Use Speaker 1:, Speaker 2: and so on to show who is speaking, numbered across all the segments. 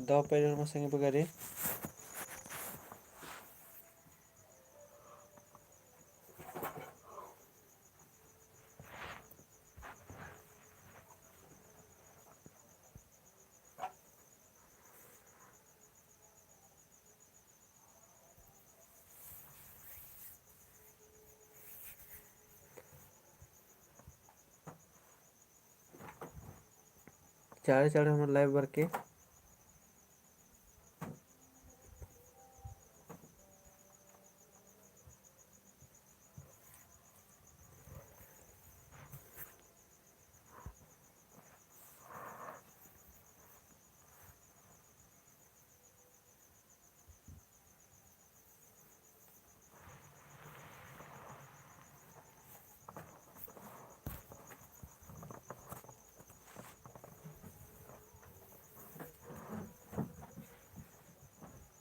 Speaker 1: Dau peri rumah sangi bagari. चाड़े चाड़े हमारे live work के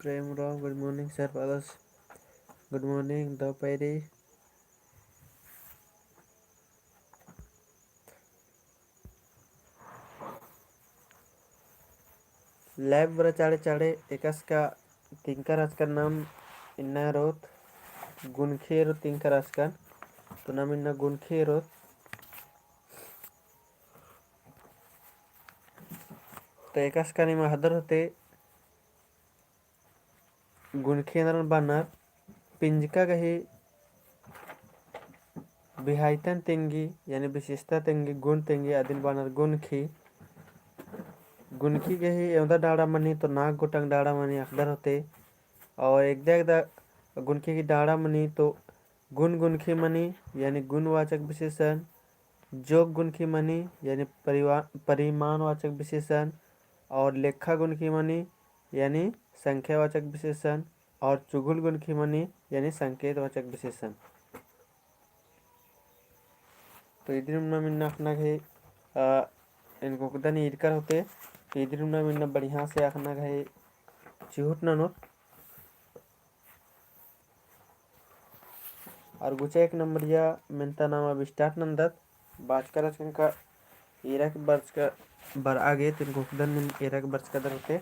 Speaker 1: प्रेम Rao good morning sir पालस good morning दौ पैरी live बरा चाड़े चाड़े एकास का तिंकर आज का नाम इन्ना रोत गुनखे रो तिंकर आज का तो नाम इन्ना गुनखे रोत तो एकास का निमा हदर होते गुनखे नरन बानर पिंजका गही बिहाइतन तेंगी यानी विशेषता तेंगी गुण तेंगी आदिल बानर गुनखी गुनखी गही एवदा डाड़ा मनी तो नाक गोटंग डाड़ा मनी अखदर होते और एकदा गुनखी की डाड़ा मनी तो गुण गुनखी मनी यानी गुणवाचक विशेषण जोग गुनखी मनी यानी परिमाणवाचक विशेषण और लेखा गुनखी मनी यानी संख्यावाचक विशेषण और चुगुल गुनखी मनी यानी संकेतवाचक विशेषण। तो इधर मिन्ना अपना घे इनको कुदनी इरकर होते तो इधर मिन्ना बढ़िया से अपना घे चिहुट ननोत और गुचा एक नंबर या मिनता नाम अब स्टार्ट नंदत बाज कर का एरा के बर्च का बर आगे तीन कुदन मिन एरा के बर्च का दर होते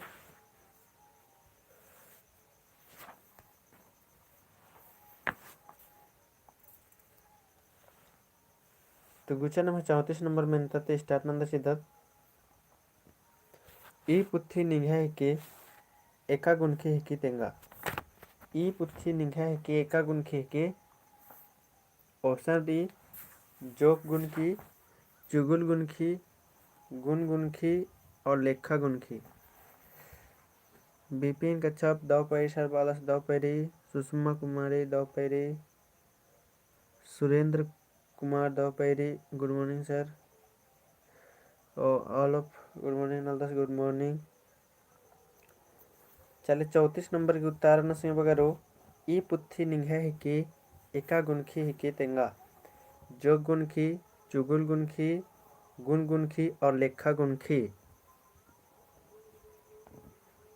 Speaker 1: तो गुचा नंबर 34 नंबर मिनता ते स्टार्ट नंदा सिद्धत ई पुथी निघा है के एका गुनखे है की तेंगा ई पुथी निघा है के एका गुनखे के ऑप्शन डी जोक गुनखी चुगुल गुनखी गुण गुनखी और लेखा गुनखी। बिपिन कच्छप दाव पैरी सरबालस दाव पैरी सुषमा कुमारी दाव पैरी सुरेंद्र कुमार दाव पैरी गुड मॉर्निंग सर और ऑल ऑफ गुड मॉर्निंग नलदस गुड मॉर्निंग। चले 34 नंबर के उत्तर न सिंह बगरो ई पुथी निघा है कि एका गुनखी है कि तेंगा जोग गुनखी चुगुल गुनखी गुण गुनखी और लेखा गुनखी।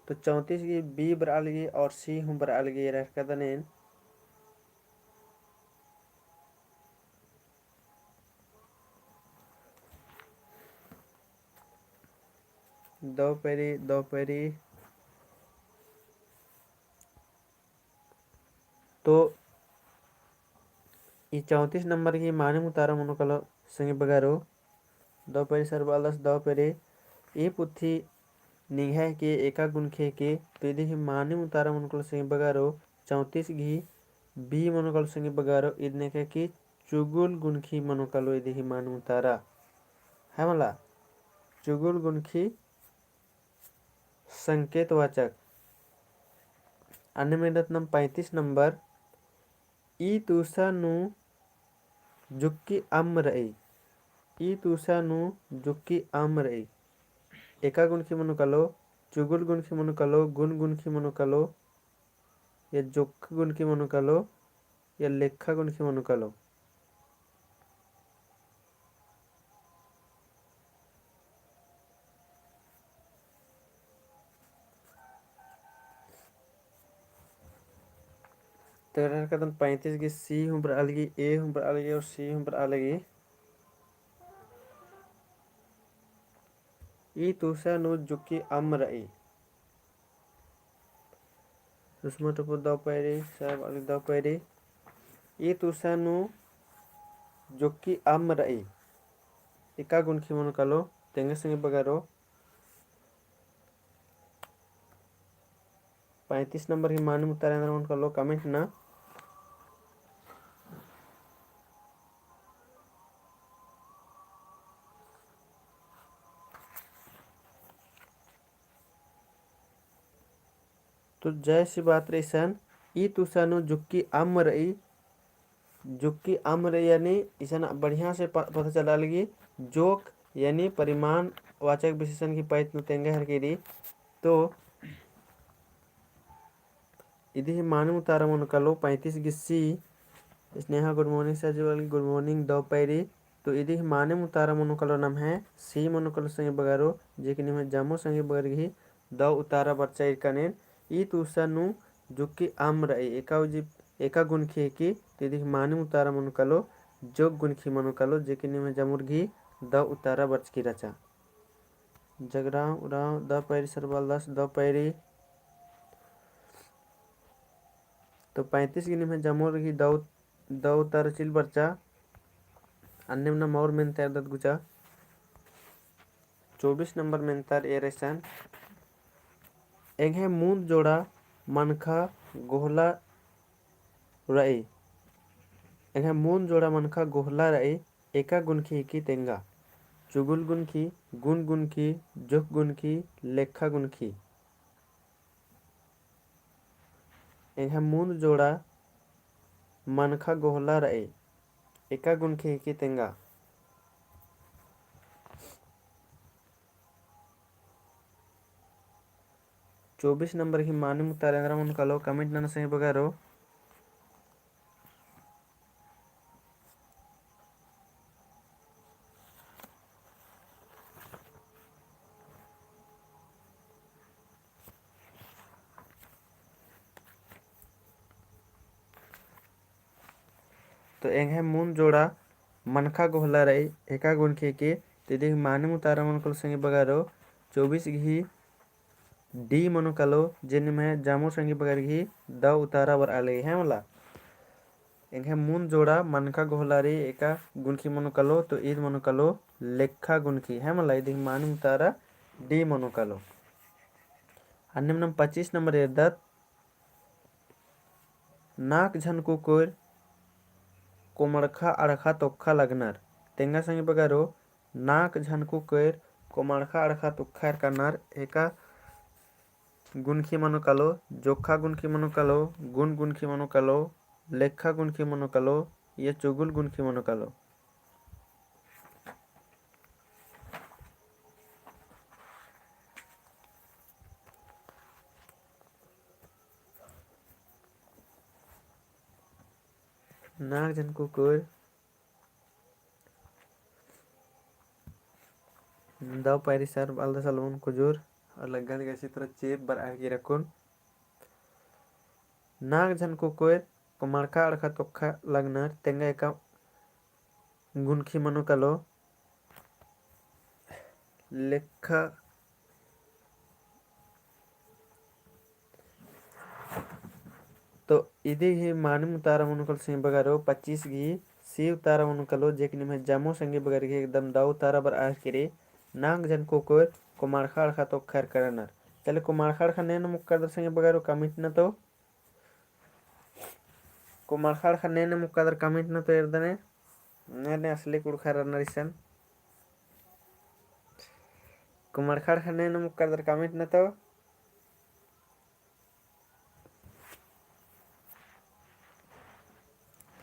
Speaker 1: तो 34 की बी बरालगी और सी हूँ बरालगी रह दनेन दो पेरी तो ये 34 नंबर की माने मुतारा मनोकलो संगे बगारो दो पेरी सरबालस दो पेरी ये पुथी निघा के एका गुनखे के तो यदि माने मुतारा मनोकलो संगे बगारो 34 घी बी मनोकलो संगे बगारो इदने के कि चुगुल गुनखी मनोकलो यदि माने मुतारा है मला चुगुल गुनखी संकेतवाचक। अन्य मेहनत नंबर 35 नंबर ई तुसा नु जुक्की अम रई ई तुसा नु जुक्की अम रई एका गुणकी मनुकलो चुगुल गुणकी मनुकलो गुण गुणकी मनुकलो या जोक गुणकी मनुकलो या लेखा गुणकी मनुकलो। तो कदम 35 की सी हूँ पर अलगी ए हूँ पर अलगी और सी हूँ पर अलगी ई तुसा नु जुक्की अम रई सुषमा टुपो दावपायरी साहेब अलग दावपायरी ई तुसानु जोकी आम रई एका गुणखी मन कलो तेंगे संगे बगारो 35 नंबर की मानी मुतारेंद्र मन कलो कमेंट ना तो जय सी बात रही सन ई तुसानु जुक्की आम रई यानी इसन बढ़िया से पता चला लगी जोक यानी परिमाण वाचक विशेषण की पैत तेंगे हर की तो इधी मानू उतारा मन कलो 35 गिस्सी स्नेहा गुड मॉर्निंग सजीवल गुड मॉर्निंग दोपहरी तो इधी माने उतारा मन कलो नाम है सी मन कलो संगे बगारो जे कि निम जामो संगे बगरगी द उतारा बच्चा इरकने ई तुसानु जुक्की आम रई एका गुणखी की तिदी माने उतारा मन कलो जोग गुणखी मन कलो जे कि निम जामुरगी द उतारा बच की रचा जगराव उराव द पैरी सरबाल दास द पैरी तो 35 गिनी में जामुरगी द उतारा चिल बच्चा अन्य नंबर और मेंतर दत गुचा 24 नंबर मेंतर एरेसन एंगे मूंद जोड़ा मनखा गोहला रई एंगे मूंद जोड़ा मनखा गोहला रई एका गुणखी की तेंगा चुगुल गुणखी गुण गुणखी जोक गुणखी लेखा गुणखी एंगे मूंद जोड़ा मनखा गोहला रई एका गुणखी की तेंगा 24 नंबर की मानी मुतारेंद्र मन कलो कमेंट नन सही बगारो तो एंगे मून जोड़ा मनखा गोहला रई एका गुणखी की तिदी मानी मुतारा मन कलो संगे बगारो 24 घी डी मनो कलो जिनमें जामो संगी बगर घी द उतारा बर आले है मला एंगे मून जोड़ा मनका गोहलारी एका गुणखी मनो कलो तो ईद मनो कलो लेखा गुणखी है मला इदी मानी उतारा डी मनो कलो अन्य 25 नंबर एदत नाक झन कुकुर कोमड़खा अड़खा तोखा लगनर तेंगा संगी बगारो नाक झन कुकुर कोमड़खा अड़खा तोखा करनर एका गुणखी मनो कलो जोखा गुणखी मनो कलो गुण गुणखी मनो कलो लेखा गुणखी मनो कलो ये चुगुल गुणखी मनो कलो नाक जन कुकुर दाव पैरी सर अलदा सलमन कुजूर और लगन कैसी तरह चेप बर आगे रखुन नाक झन कुकुर कोमड़खा अड़खा तोखा लगनर तेंगा एका गुणखी मनो कलो लेखा तो इदी ही मानी उतारा मनो कलो संगे बगारो 25 घी सी उतारा मनो कलो जेकनी में जामो संगे बगर के एकदम दाव उतारा बर आग करे नाक जन कुकुर कोमड़खा अड़खा तोखा करनर चले कोमड़खा अड़खा नैन मुक्का दर संगे बगारो कमिट न तो कोमड़खा अड़खा नैन मुक्का दर कमिट न तो एरदने नैने असली कुड़खा रनरिसन कोमड़खा अड़खा नैन मुक्का दर कमिट न तो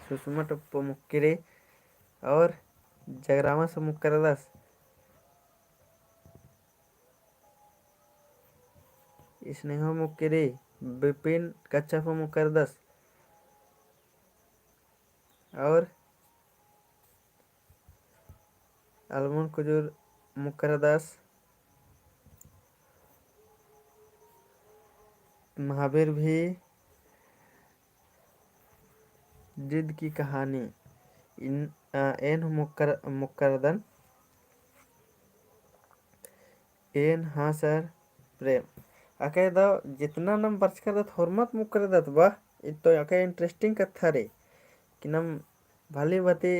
Speaker 1: सुषमा टप्पो मुक्किरे और जगरामा से मुक्कर दस स्नेहो मुक्किरे विपिन कच्छप मुक्कर दस और अलमन कुजूर मुक्कर दस महावीर भी जिद की कहानी एन मुक्करदन एन हाँ सर प्रेम आके दो जितना नम पर्च कर दत हरमत मुक कर दत वाह तो आके इंटरेस्टिंग कथा रे कि नम भली बती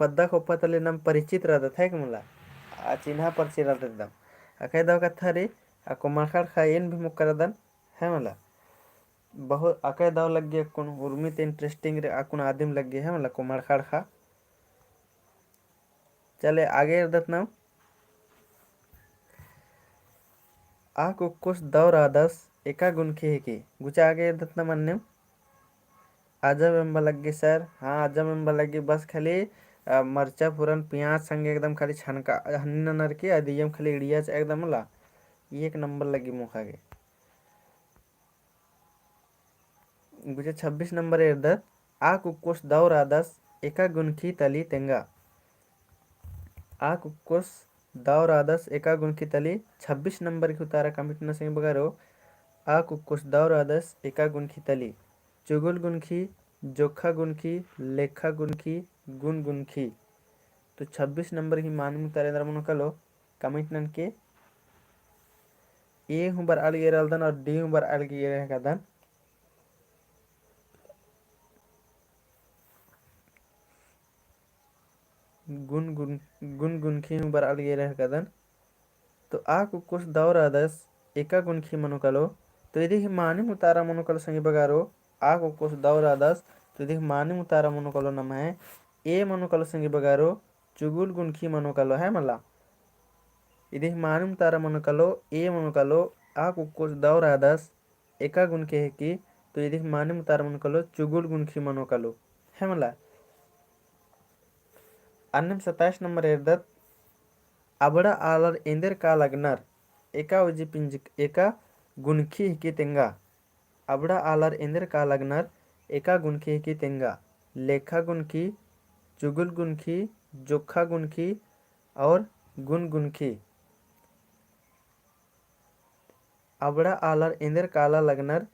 Speaker 1: पद्दा खोपतले नम परिचित रहत है कि मुला चिन्हा परिचय रहत एकदम आके दो कथा रे कुमारखड़ खाइन भी मुक कर दन है मला बहुत आके दाव लग गया कौन उर्मित इंटरेस्टिंग रे आकुन आदिम लग गया है मला कुमारखड़ खा चले आगे दत ना आ कुछ दौर आदस एका गुनखे है की गुचा आगे दत ना मन्ने आजम एम्बा लग गई सर हाँ आजम एम्बा लग गई बस खाली मरचा पुरन प्याज संगे एकदम खाली छनका हन्नी नर के अदियम खाली इडिया एकदम ला एक नंबर लगी मुख आगे गुचे 26 नंबर इर्दत आ कुछ दौर आदस एका गुनखी तली तेंगा आ कुछ दौर आदस एका गुनखी तली 26 नंबर की उतारा कमिट न सिंह बगारो आ कुछ दौर आदस एका गुनखी तली चुगुल गुनखी जोखा गुनखी लेखा गुनखी गुन गुनखी तो 26 नंबर की मानू तारेंद्र मनो कलो कमिट नन के ए हुबर अलगे रलदन और डी हुबर अलगे रहकदन गुन गुनखी हुबर अलगे रहकदन तो आ कुछ दौर आदस एका गुनखी मनुकलो तो यदि मानी मुतारा मनुकलो संगे बगारो आ कुछ दौर आदस तो यदि मानी मुतारा मनुकलो नम है ए मनुकलो संगे बगारो चुगुल गुनखी मनुकलो है मला यदि मानी मुतारा मनुकलो ए मनुकलो आ कुछ दौर आदस एका गुनके है की तो यदि मानी मुतारा मनुकलो चुगुल गुनखी मनुकलो है मला अन्नम 27 नंबर एर्दत अबड़ा आलर एंदर का लगनर एका उजी पिंज एका गुनखी हिकी तेंगा अबड़ा आलर एंदर का लगनर एका गुनखी हिकी तेंगा लेखा गुनखी चुगुल गुनखी जोखा गुनखी और गुन गुनखी अबड़ा आलर एंदर काला लगनर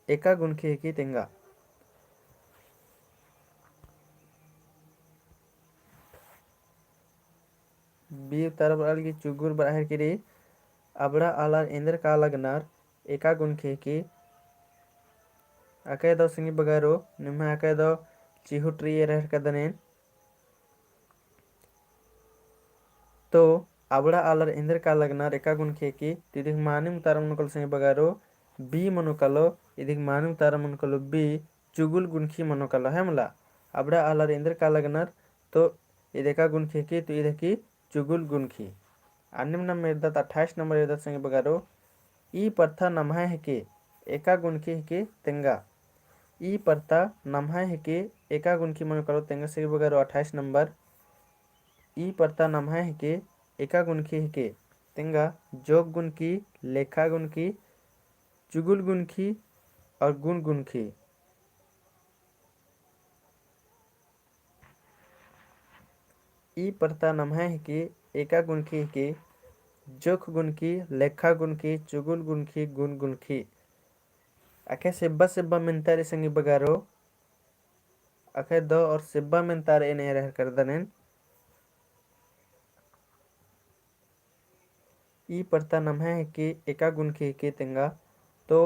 Speaker 1: एका गुनखी हिकी तेंगा बी तरफ अलगी चुगुर बराहर की अबड़ा आलर एंदर का लगनर एका गुनखी की आके दो सिंगी बगारो निम्हा आके दो चिहु ट्री रहर कदनेन तो अबड़ा आलर इंदर का लगनर एका गुनखे की तिदिक मानी मुतारा मनुकल सिंगी बगारो बी मनुकलो इदिक मानी मुतारा मनुकलो बी चुगुल गुनखी मनुकलो है मला अबड़ा आलर इंदर का लगनर तो इदेका गुनखे की तो इधकी चुगुल गुनखी अन्य नंबर इर्दत 28 नंबर इर्दत संगे बगारो ई पर्था नम्हा है के एका गुनखी के तेंगा ई पर्ता नम्हा है के एका गुनखी मन करो तेंगा से बगारो 28 नंबर ई पर्ता नम्हा है के एका गुनखी है के तेंगा जोग गुनकी लेखा गुनकी चुगुल गुनखी और गुन गुनखी ई पर्ता नम्हा है के एका गुनखी है के जोख गुनकी लेखा गुनकी चुगुल गुनखी गुन गुनखी आखे सेब्बा सेब्बा मिनतारे संगी बगारो आखे दो और सेब्बा मिनतारे इन्हें रह कर दनेन ई पर्ता नम्हा है कि एका गुनखी के तेंगा तो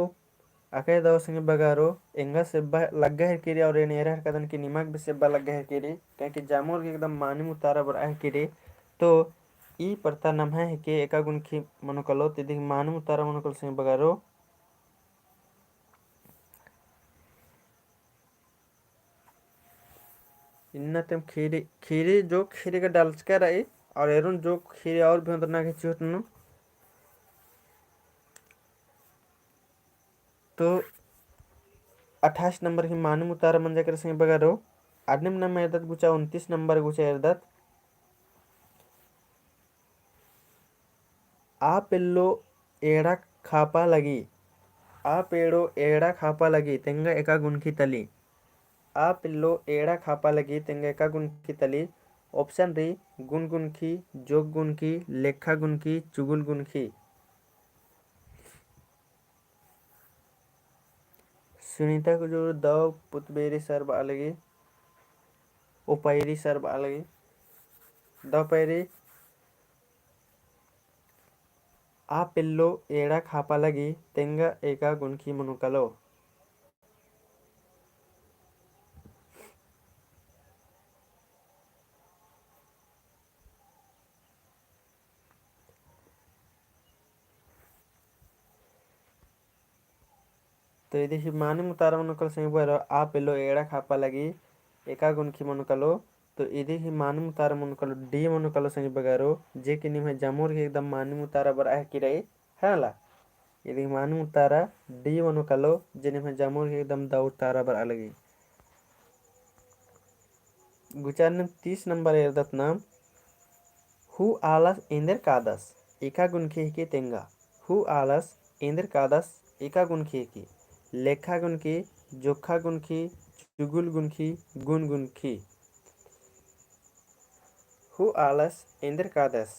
Speaker 1: आखे दो संगे बगारो एंगा सेब्बा लग्गा है किरी और इन्हें रह कदन की निमक भी सेब्बा लग्गा है किरी क्योंकि जामुर के एकदम मानी मुतारा बर है किरी तो ई पर्ता नम्हा है कि एका गुनखी मनोकलो तिदिक मानी मुतारा मनोकल संगे बगारो इन्ना तेम खीरी खीरी जो खीरी का डालचका रही और एरुन जो खीरी और भी अंदर ना खींची होतनु तो 28 नंबर की मानू मुतारा मन जाकर संगे बगारो आदनिम नंबर एरदत गुचा 29 नंबर गुचा एरदत आ पेल्लो एड़ा खापा लगी आ पेड़ो एड़ा खापा लगी तेंगा एका गुनखी तली आ पिल्लो एड़ा खापा लगी तेंगा एका गुनखी तली ऑप्शन री गुन गुनखी जोग गुनखी लेखा गुनखी चुगुल गुनखी सुनीता को जो दव पुतबेरी सर बालगी उपैरी सर बालगी दव पैरी आ पिल्लो एड़ा खापा लगी तेंगा एका गुणकी मनुकलो। तो ఇది మాని ముతార మనుకల సంగిపోయారు ఆ పిల్లో ఏడ కాపాలగి एका गुणकी मनुकलो। तो इधी ही मानी मुतारा मनुकलो डी मनुकलो संग बगारो जे कि निम है जामुर के एकदम मानी मुतारा बर आह की रही है ला इधी मानी मुतारा डी मनुकलो जे निम है जामुर के एकदम दाउर तारा बर अलगी। गुचारन 30 नंबर एरदत नाम हु आलस इंदर कादस एका गुणकी की तेंगा हु आलस इंदर कादस एका गुणकी की लेखा गुणकी जोखा गुणकी चुगुल गुणकी गुण गुणकी हु आलस इंदर कादस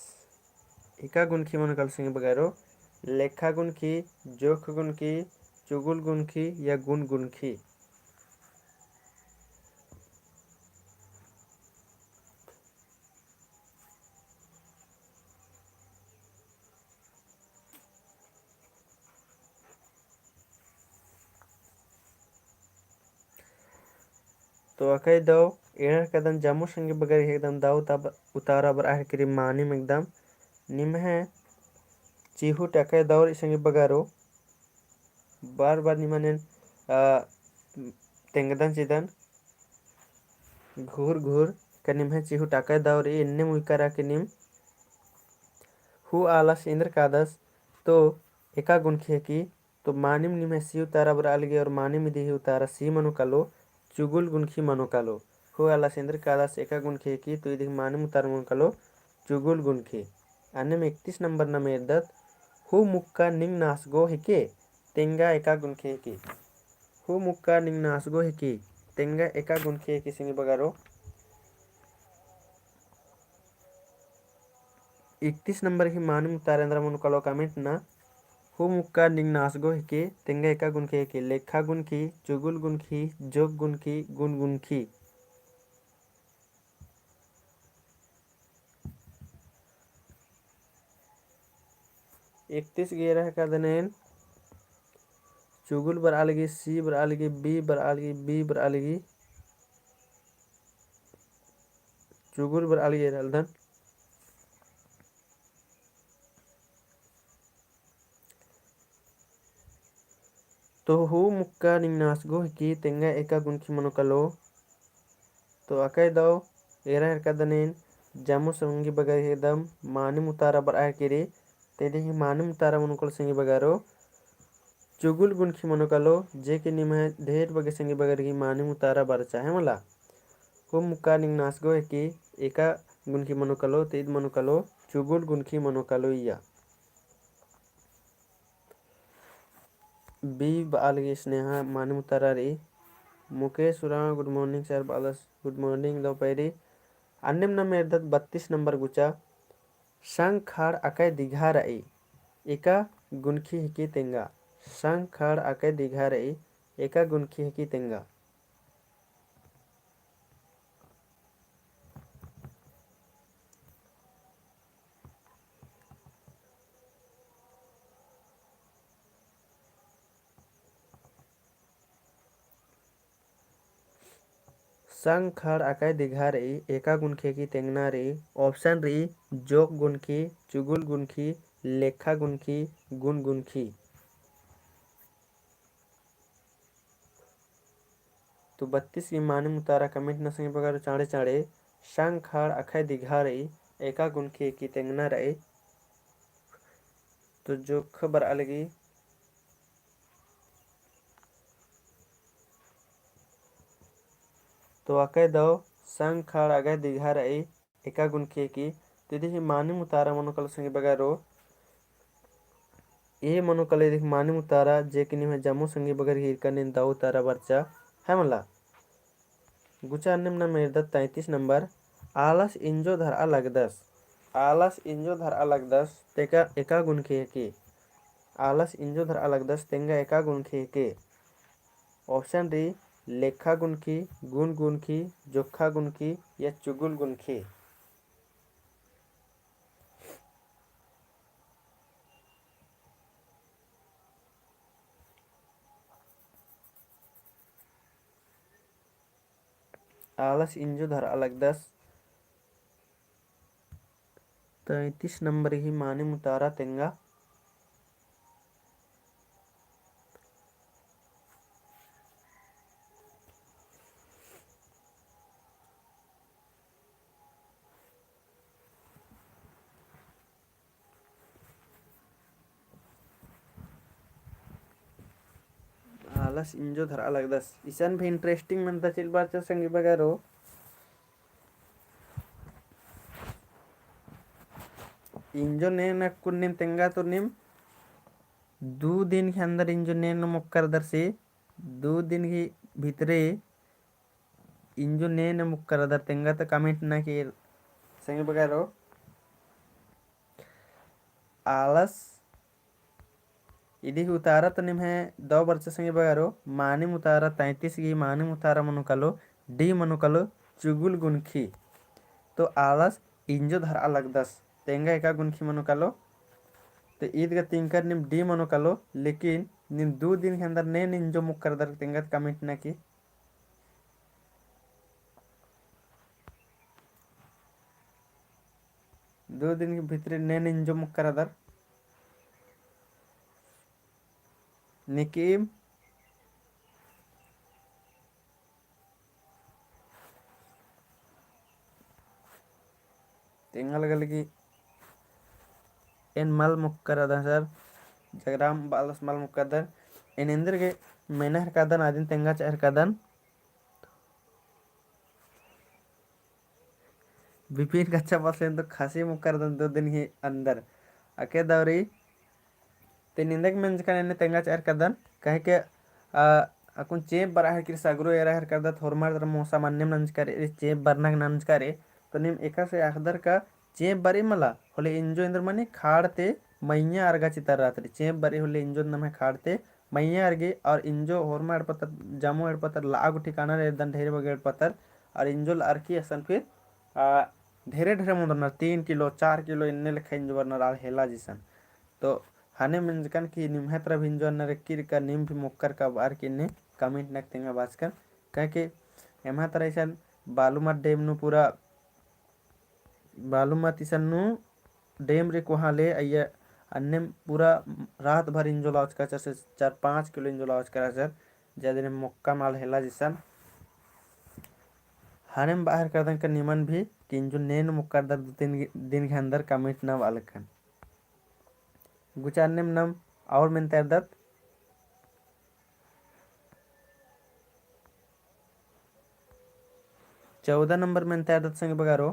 Speaker 1: एका गुणकी मन कल सिंह बगैरो लेखा गुणकी जोख गुणकी चुगुल गुणकी या गुण गुणकी। तो अकई दो एड़ कदम जामु संगे बगैर एकदम दाऊ तब उतारा बर आह करी मानी में एकदम निम है चीहू टके दौर संगे बगारो बार बार निमन तेंगदन चिदन घूर घूर का निम है चीहू टके दौर इन्ने मुकरा के निम हु आलस इंद्र कादस तो एका गुणखे की तो मानिम निम है सी उतारा बर अलगे और मानिम दी उतारा सी मनुकालो चुगुल गुणखी मनुकालो हु आलस इंद्र कादस एका गुणखे की तो इधर मानिम उतारा मनुकालो चुगुल गुणखी। अन्य में 31 नंबर न मेरदत हु मुक्का निंग नासगो हिके तेंगा एका गुणखे की हु मुक्का निंग नासगो हिके तेंगा एका गुणखे की सिंग बगारो 31 नंबर की मानिम उतारेंद्र मनुकालो कमेंट ना हु मुक्का निंग नासगो हिके तेंगा एका गुणखे की लेखा गुणखी चुगुल गुणखी जोग गुणखी गुण गुणखी। 31 गेरह का दनेन चुगुल बर अलगी सी बर अलगी बी बर अलगी बी बर अलगी चुगुल बर अलगी रलदन तो हु मुक्का निंग नासगो हिकी तेंगा एका गुणखी मनुकलो। तो अकई दो एरह का दनेन जामु संगी बगर एकदम मानी मुतारा बर आह किरी तेरे ही मानी मुतारा मनुकल संगी बगारो चुगुल गुणखी मनुकलो जे कि निम है ढेर बगे संगी बगर की मानी मुतारा बर चाहे मला हु मुक्का निंग नासगो हिकी एका गुणखी मनुकलो तेद मनुकलो चुगुल गुणखी मनुकलो या बी बालगी स्नेहा मानी मुतारा री Mukesh Oraon good morning sir बालस गुड मॉर्निंग दोपहरी। अन्य न मेरदत 32 नंबर गुचा संग खाड़ अकय दिघा रई एका गुणखी हिकी तेंगा संग खाड़ अकय दिघा रई एका गुणखी हिकी तेंगा। संग खड़ अकय दिघा रई एका गुणखे की तेंगना री ऑप्शन री जोक गुणखी चुगुल गुणखी लेखा गुणखी गुण गुणखी। तो 32 की मानी मुतारा कमेंट न संगे बगारो चाड़े चाड़े संग खड़ अकय दिघा रई एका गुणखे की तेंगना रई तो जोख बर अलगी तो अकय दो संग खड़ अकय दिघा रई एका गुणखे की तिदी ही मानी मुतारा मनुकल संगे बगारो ये मनुकल यदि मानी मुतारा जे कि निम जम्मू संगे बगर हिरका निन दाऊ तारा बर्चा है मला गुचा निम्न मेरदत 33 नंबर आलस इंजो धर अलग 10 आलस इंजो धर अलग 10 तेका एका गुणखे की आलस इंजो धर अलग 10 तेंगा एका गुणखे के ऑप्शन डी लेखा गुणखी गुण गुणखी जोखा गुणखी या चुगुल गुणखी। आलस इंजो धर अलग 10। 33 नंबर ही माने मुतारा तेंगा। आलस इंजो धर अलग 10 ईसन भी इंटरेस्टिंग मनता चिल बार चल संगी बगारो। इंजो ने न कुन्निम तेंगा तो निम 2 दिन के अंदर इंजो ने न मुक्कर दर से 2 दिन के भीतरे इंजो ने न मुक्कर दर तेंगा तो कमेंट ना कि संगी बगारो। आलस इदी उतारा तो निम है 2 वर्ष संगे बगारो माने उतारा 33 की माने उतारा मनुकलो डी मनुकलो चुगुल गुनखी। तो आलस इंजो धर अलग 10 तेंगा एका गुनखी मनुकलो। तो ईद का तिंकर निम डी मनुकलो लेकिन निम 2 दिन के अंदर ने इंजो मुक कर दर तेंगा कमेंट ना की। 2 दिन के भीतर ने इंजो मुक कर दर निकीम तेंगा लगी एन मल मुक्कर अदा सर जगराम बालस मल मुक्कदर एन इंद्र के मैंने हरकादन आदिन तेंगा च हरकादन विपिन कच्चा बसलें तो खासी मुक्कर 2 दिन ही अंदर अके दौरी ते निंदक में जका ने तेंगा च हरकादन कहे के अकुन चेप बरा हर किर सगरो एरा हरकादा थोरमार दर मोसा मान्यम नंज करे चेप बरना नंज करे। तो निम एका से आखदर का चेप बरी मला होले इंजो इंद्र मनी खाड़ते मैया अर्गा चितर रात्रि चेप बरी होले इंजो नमे खाड़ते मैया अर्गे और इंजो होरमा एडपतर जामो एडपतर लागु ठिकाना रे दन ढेर बगे एडपतर और इंजो अर्की असन फिर ढेरे ढेरे मुदरना 3 किलो 4 किलो इन्ने लेखा इंजो बरना राल हेला जिसन। तो हाने मिंजकन की निम्हत्र भिंजो नरे किर का निम भी मुक्कर का बार किन्ने कमेंट नक तेंगा बाजकर कह के एमा तरह सन बालूमत डेम नु पूरा बालूमत इसन नु डेम रे कोहा ले अय अन्ने पूरा रात भर इंजो लॉज का से 4-5 किलो इंजो लॉज करा सर ज्यादा मुक्का माल हेला जिसन हाने में बाहर कर दन का निमन भी कि इंजो नेन मुक्कर दर 2-3 दिन के अंदर कमेंट ना वालकन गुचारने में नम और में तैरदत 14 नंबर में तैरदत संग बगारो।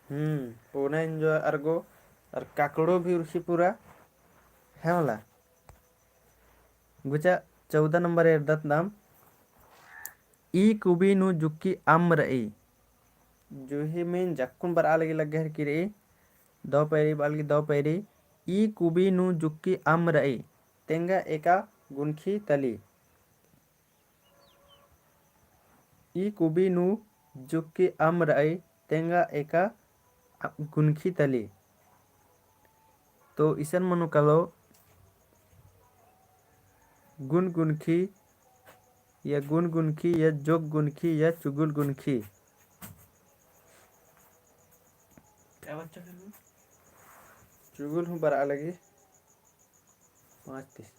Speaker 1: पूना इंजो अर्गो और काकड़ो भी उर्सी पूरा है वाला गुचा 14 नंबर एरदत नाम ई कुबी नु जुक्की अम रई जो ही में जक्कुन बर आलगी लग गया कि रे 2 पैरी बालगी 2 पैरी ई कुबी नु जुक्की अम रई तेंगा एका गुनखी तली ई कुबी नु जुक्की अम रई तेंगा एका गुनखी तली। तो इसन मनु कलो गुन गुनखी या गुन गुनखी या जोग गुनखी या चुगुल गुनखी क्या बच्चा चुगुल हूँ बरा लगी 5-30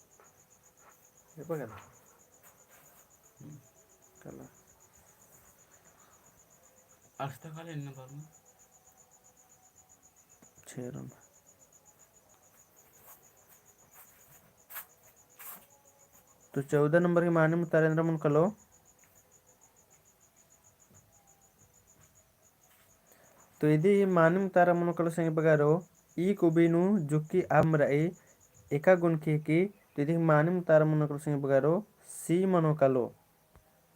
Speaker 1: ये पकड़ कला आज तक वाले ना बाबू 6 रन। तो 14 नंबर के माने में तारेंद्र मन कलो तो यदि माने में तारा मन कलो संगे बगारो ई कुबीनु जुक्की आम रई एका गुनखी की तो यदि माने में तारा मन कलो संगे बगारो सी मनो कलो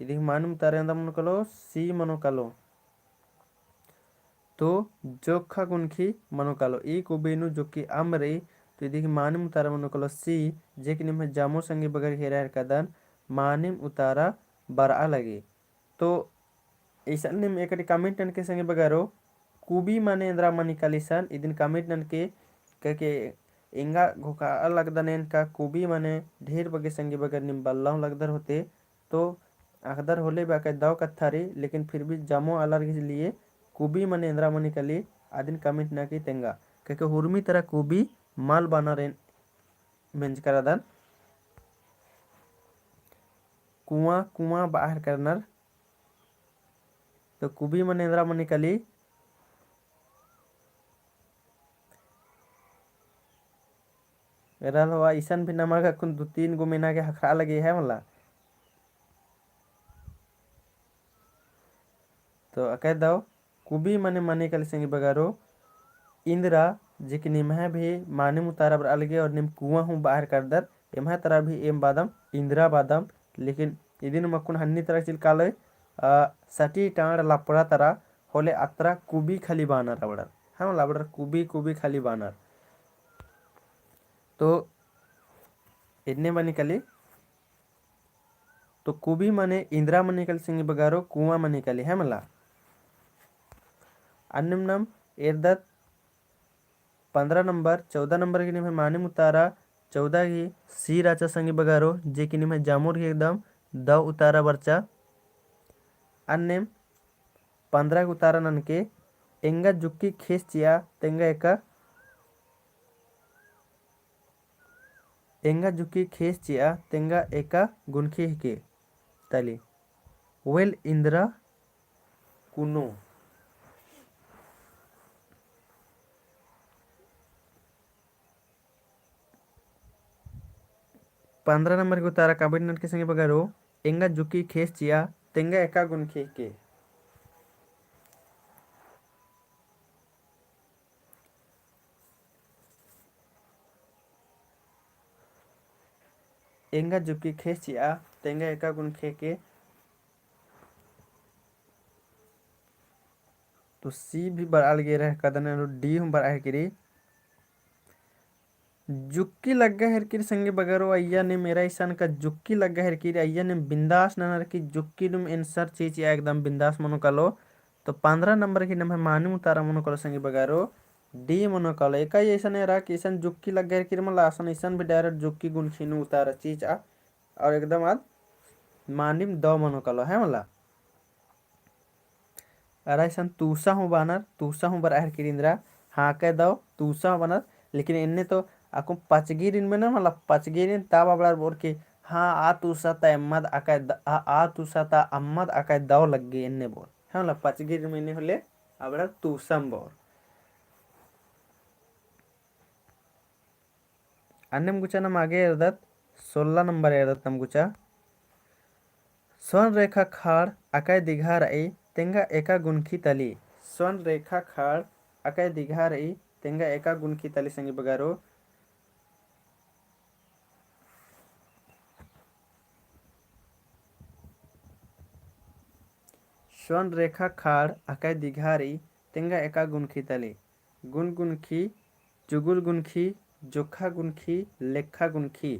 Speaker 1: यदि माने में तारेंद्र मन कलो सी मनो कलो तो जोखा गुनखी मनो कलो ई कुबीनु जुक्की आम रई तो यदि मानिम उतारा मनो कलो सी जे कि निम्हे जामो संगे बगर हेरा कदन मानिम उतारा बरा लगी। तो ऐसा निम एक कमेंट नन के संगे बगारो कुबी माने इंद्रा मनी कलिसन इदिन कमेंट नन के इंगा घोका लगदनेन का कुबी मने ढेर बगे संगी बगर निम बल्लाव लगदर होते तो अखदर होले बाके दाव कत्थारी लेकिन फिर भी जमो अलर लिए कुबी मने इंद्रा मनी कली आदिन कमिट ना की तेंगा क्योंकि हुरमी तरह कुबी माल बना रेन मेंज करादन कुआं कुआं बाहर करनर तो कुबी मने इंद्रा मनी कली रल हुआ ईसन भी नमक कुन 2-3 गो महीना के हखा लगे है मला तो अकह दाव कुबी मने मने कल संगी बगारो इंद्रा जिक निमह भी माने मुतारा बर अलगे और निम कुआं हूँ बाहर कर दर एमह तरह भी एम बादम इंद्रा बादम लेकिन इदिन मकुन हन्नी तरह चिल काले सटी टांड लापड़ा तरह होले अतरा कुबी खाली बानर अबड़र हम लाबड़र कुबी कुबी खाली बानर तो इतने बनी कली तो कुबी मने इंद्रा मने कल सिंगी बगारो कुआं मने कली है मला अन्नम एरदत 15 नंबर 14 नंबर की निम माने मुतारा 14 की सी राचा संगी बगारो जे की निम जामुर की एकदम द उतारा बरचा अन्नेम 15 के उतारा नन के एंगा जुक्की खेस चिया तेंगा एंगा जुक्की खेस चिया तेंगा एका गुनखी के तली वेल इंद्रा कुनो 15 नंबर के उतारा काबिड नट के संगे बगारो एंगा जुकी खेस चिया तेंगा एका गुनखी के एंगा जुकी खेस चिया तेंगा एका गुनखे के तो सी भी बराल गे रहे कदन डी हम बरा किरी जुक्की लग्गा हेरकिर संगे बगरो अय्या ने मेरा ईसान का जुक्की लग्गा हेरकिर अय्या ने बिंदास ननर की जुक्की तुम आंसर चीज या एकदम बिंदास मनो कलो तो 15 नंबर की नम मानू उतारा मनो कलो संगे बगारो डी मनो कलो एक ऐसा ने रा कि ईसान जुक्की लग्गा हेरकिर मला आसन ईसान भी डायरेक्ट जुक्की गुण खीनु उतारा चीज आ और एकदम आज मानिम दो मनो कलो है मला अरे ईसान तूसा हूँ बानर तूसा हूँ बरा हेरकिर इंद्रा हाँ कह दो तूसा हूँ बानर लेकिन इन्ने तो aku pachgirin mena mala pachgirin taba balar borki हाँ आ तुसा ता अम्मद आकाय आ तुसा ता अम्मद आकाय दाव लग गई इन्ने बोल हाँ ला पचगिर मैंने होले अबड़ा तुसम बोल अन्नम गुचा नम आगे एरदत 16 नंबर एरदत नम गुचा स्वर्ण रेखा खाड़ आकाय दिघा रई तेंगा एका गुनखी तली स्वर्ण रेखा खाड़ आकाय दिघा रई तेंगा एका गुनखी तली संगी बगारो स्वर्ण रेखा खाड़ आकाय दिघारी तेंगा एका गुनखी तली गुन गुनखी जुगुल गुनखी जोखा गुनखी लेखा गुनखी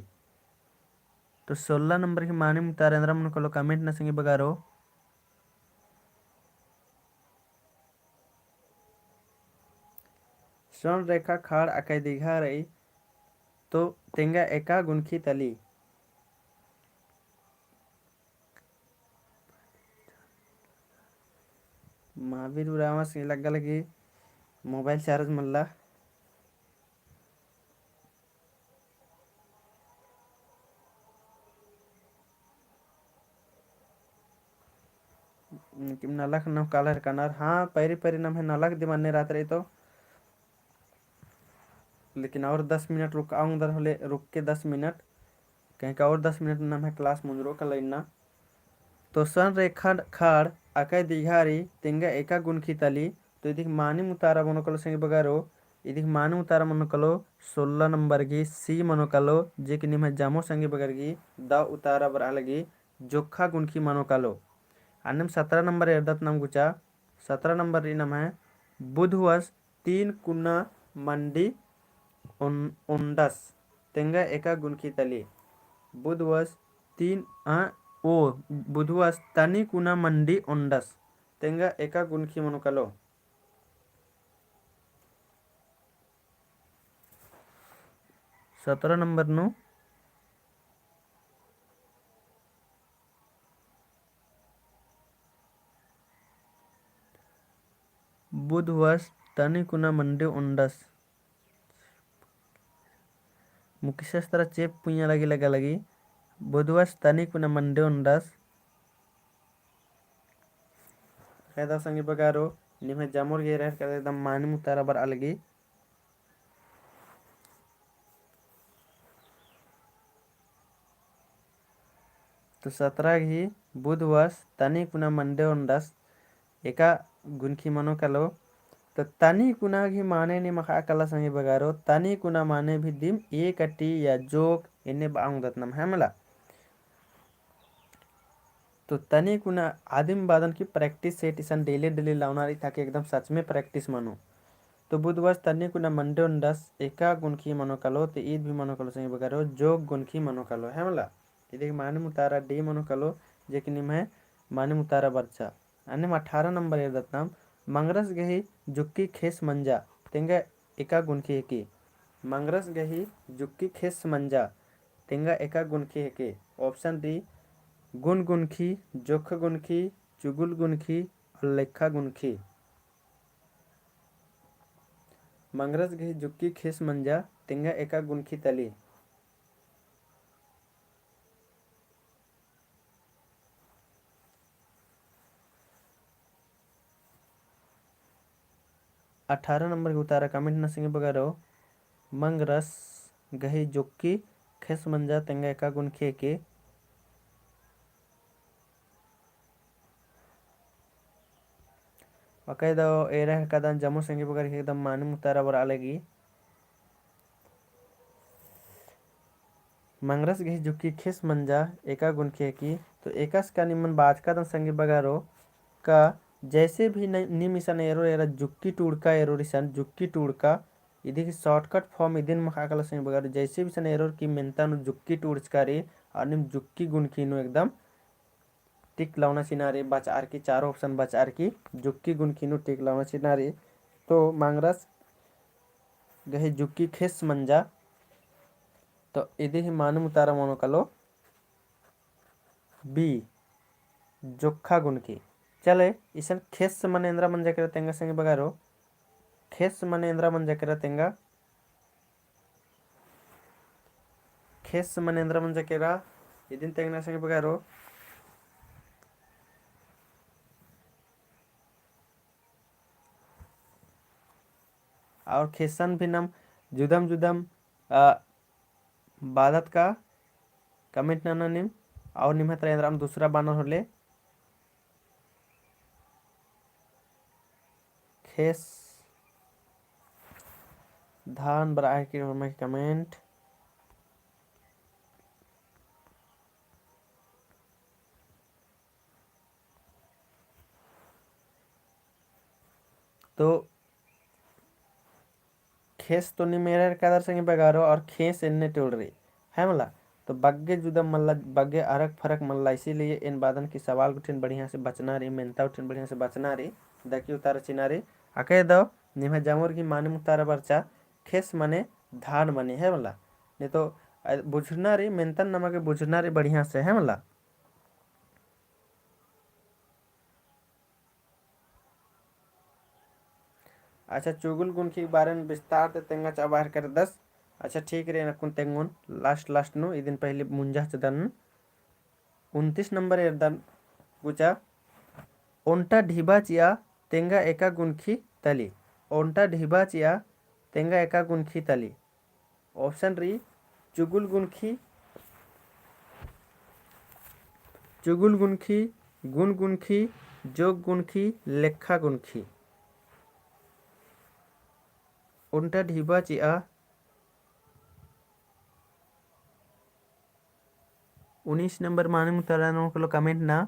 Speaker 1: तो 16 नंबर की माने मुतारेंद्र मन को कमेंट न संगे बगारो स्वर्ण रेखा खाड़ आकाय दिघारी तो तेंगा एका गुनखी तली महावीर उरामा से लगा लगी मोबाइल चार्ज मल्ला नलक न कालर कनर हाँ पैरी पैरी नम है नलक दिमाने रात रही तो लेकिन और 10 मिनट रुक आऊँ उधर होले रुक के 10 मिनट कहीं का और 10 मिनट नम है क्लास मुंजरो का लेना तो सन रेखा खाड़ आकाय दिघारी तेंगा एका गुनखी तली तो इदिक मानी मुतारा मनोकलो संगे बगारो इदिक मानी मुतारा मनोकलो 16 नंबर की सी मनोकलो जे कि निम जामो संगे बगरगी द उतारा बर अलगी जोखा गुनखी मनोकलो अन्नम 17 नंबर एरदत नम गुचा 17 नंबर री नम है बुधवस 3 कुन्ना मंडी उंडस तेंगा एका गुनखी तली बुधवस 3 ओ बुधवस तनी कुना मंडी उंडस तेंगा एका गुनखी मनोकलो 17 नंबर नु बुधवास तनी कुना मंडे उंडस मुकिशास्त्र चेप पुnya lagi बुधवास तनी कुना Monday उंडस kayda sangi bagaro nime jamur gerer kada dam mani mutara bar algi तो 17 ही बुधवास तनी कुना मंडे उंडस एका गुनखी मनो कलो तो तनी कुना घी माने नि मखा कला संगे बगारो तनी कुना माने भी दिम एक अटी या जोक इन्ने बांग दतनम है मला तो तनी कुना आदिम बादन की प्रैक्टिस सेट इसन डेली डेली लावनारी ताकि एकदम सच में प्रैक्टिस मानो तो बुधवार तनी कुना मंडे उंडस एका गुनखी मनो कलो तो ईद भी मनो कलो संगे बगारो जोक गुनखी मनो कलो है मला इधे माने मुतारा डी मनो कलो जेकि निम है माने मुतारा बच्चा अन्य 18 नंबर ये दत्तम मंगरस गही जुक्की खेस मंजा तेंगा एका गुनखी एकी मंगरस गही जुक्की खेस मंजा तेंगा एका गुनखी एकी ऑप्शन डी गुण गुनखी जोख गुनखी चुगुल गुनखी और लेखा गुनखी मंगरस गही जुक्की खेस मंजा तेंगा एका गुनखी तली 18 नंबर के उतारा कमेंट न संगे बगारो मंगरस गही जुक्की खेस मंजा तेंगा एका गुनखी एकी वकैदा एरा कदा जमो संगे बगर एकदम माने मुतारा बर आलेगी मंगरस गही जुक्की खेस मंजा एका गुनखे की तो एकस का निमन बाज का संगे बगारो का जैसे भी निमिसन एरो एरा जुक्की टूड़का एरो रिसन जुक्की टूड़का इधी की शॉर्टकट फॉर्म इदिन मखाकल संगे बगारो जैसे भी सन एरो की मेंता नु जुक्की टूड़चकारी और निम जुक्की गुनखी नु एकदम टिक लावना चिनारी बचार की चारों ऑप्शन बचार की जुक्की गुनखीनु टिक लावना चिनारी तो मांगरस गही जुक्की खेस मंजा तो इधे ही मानु मुतारा मोनो कलो बी जोखा गुनकी चले इसन खेस मनेन्द्र मंजा करे तेंगा संगे बगारो खेस मनेन्द्र मंजा करे तेंगा खेस मनेन्द्र मंजा केरा इदिन तेंगा संगे बगारो और खेसन भी नम जुदम जुदम बादत का कमेंट ना निम और निम्हत्र इंद्राम दूसरा बानर होले खेस धान बराह की में कमेंट तो खेस तो नहीं मेरे कदर संगे बगारो और खेस इन्ने टोल रही है मला तो बग्गे जुदा मल्ला बग्गे अरक फरक मल्ला इसीलिए इन बादन की सवाल उठिन बढ़िया से बचना रही मेहनता उठिन बढ़िया से बचना रही दकी उतार चिनारी अके दो निम्हे जामुर की माने मुतारा बरचा खेस मने धान मने है मला नहीं तो बुझना रही मेहनतन नमक बुझना रही बढ़िया से है मला अच्छा चुगुल गुन के बारे में विस्तार ते तेंगा चाबार कर दस अच्छा ठीक रे नकुन तेंगुन लास्ट नु इदिन पहले मुंजा चदन 29 नंबर एरदन गुचा ओंटा ढिबा चिया तेंगा एका गुनखी तली ओंटा ढिबा चिया तेंगा एका गुनखी तली ऑप्शन री चुगुल गुनखी गुन गुनखी जोग गुनखी लेखा गुनखी ओंटा ढिबा चिया 19 नंबर माने मुतारा नो कमेंट ना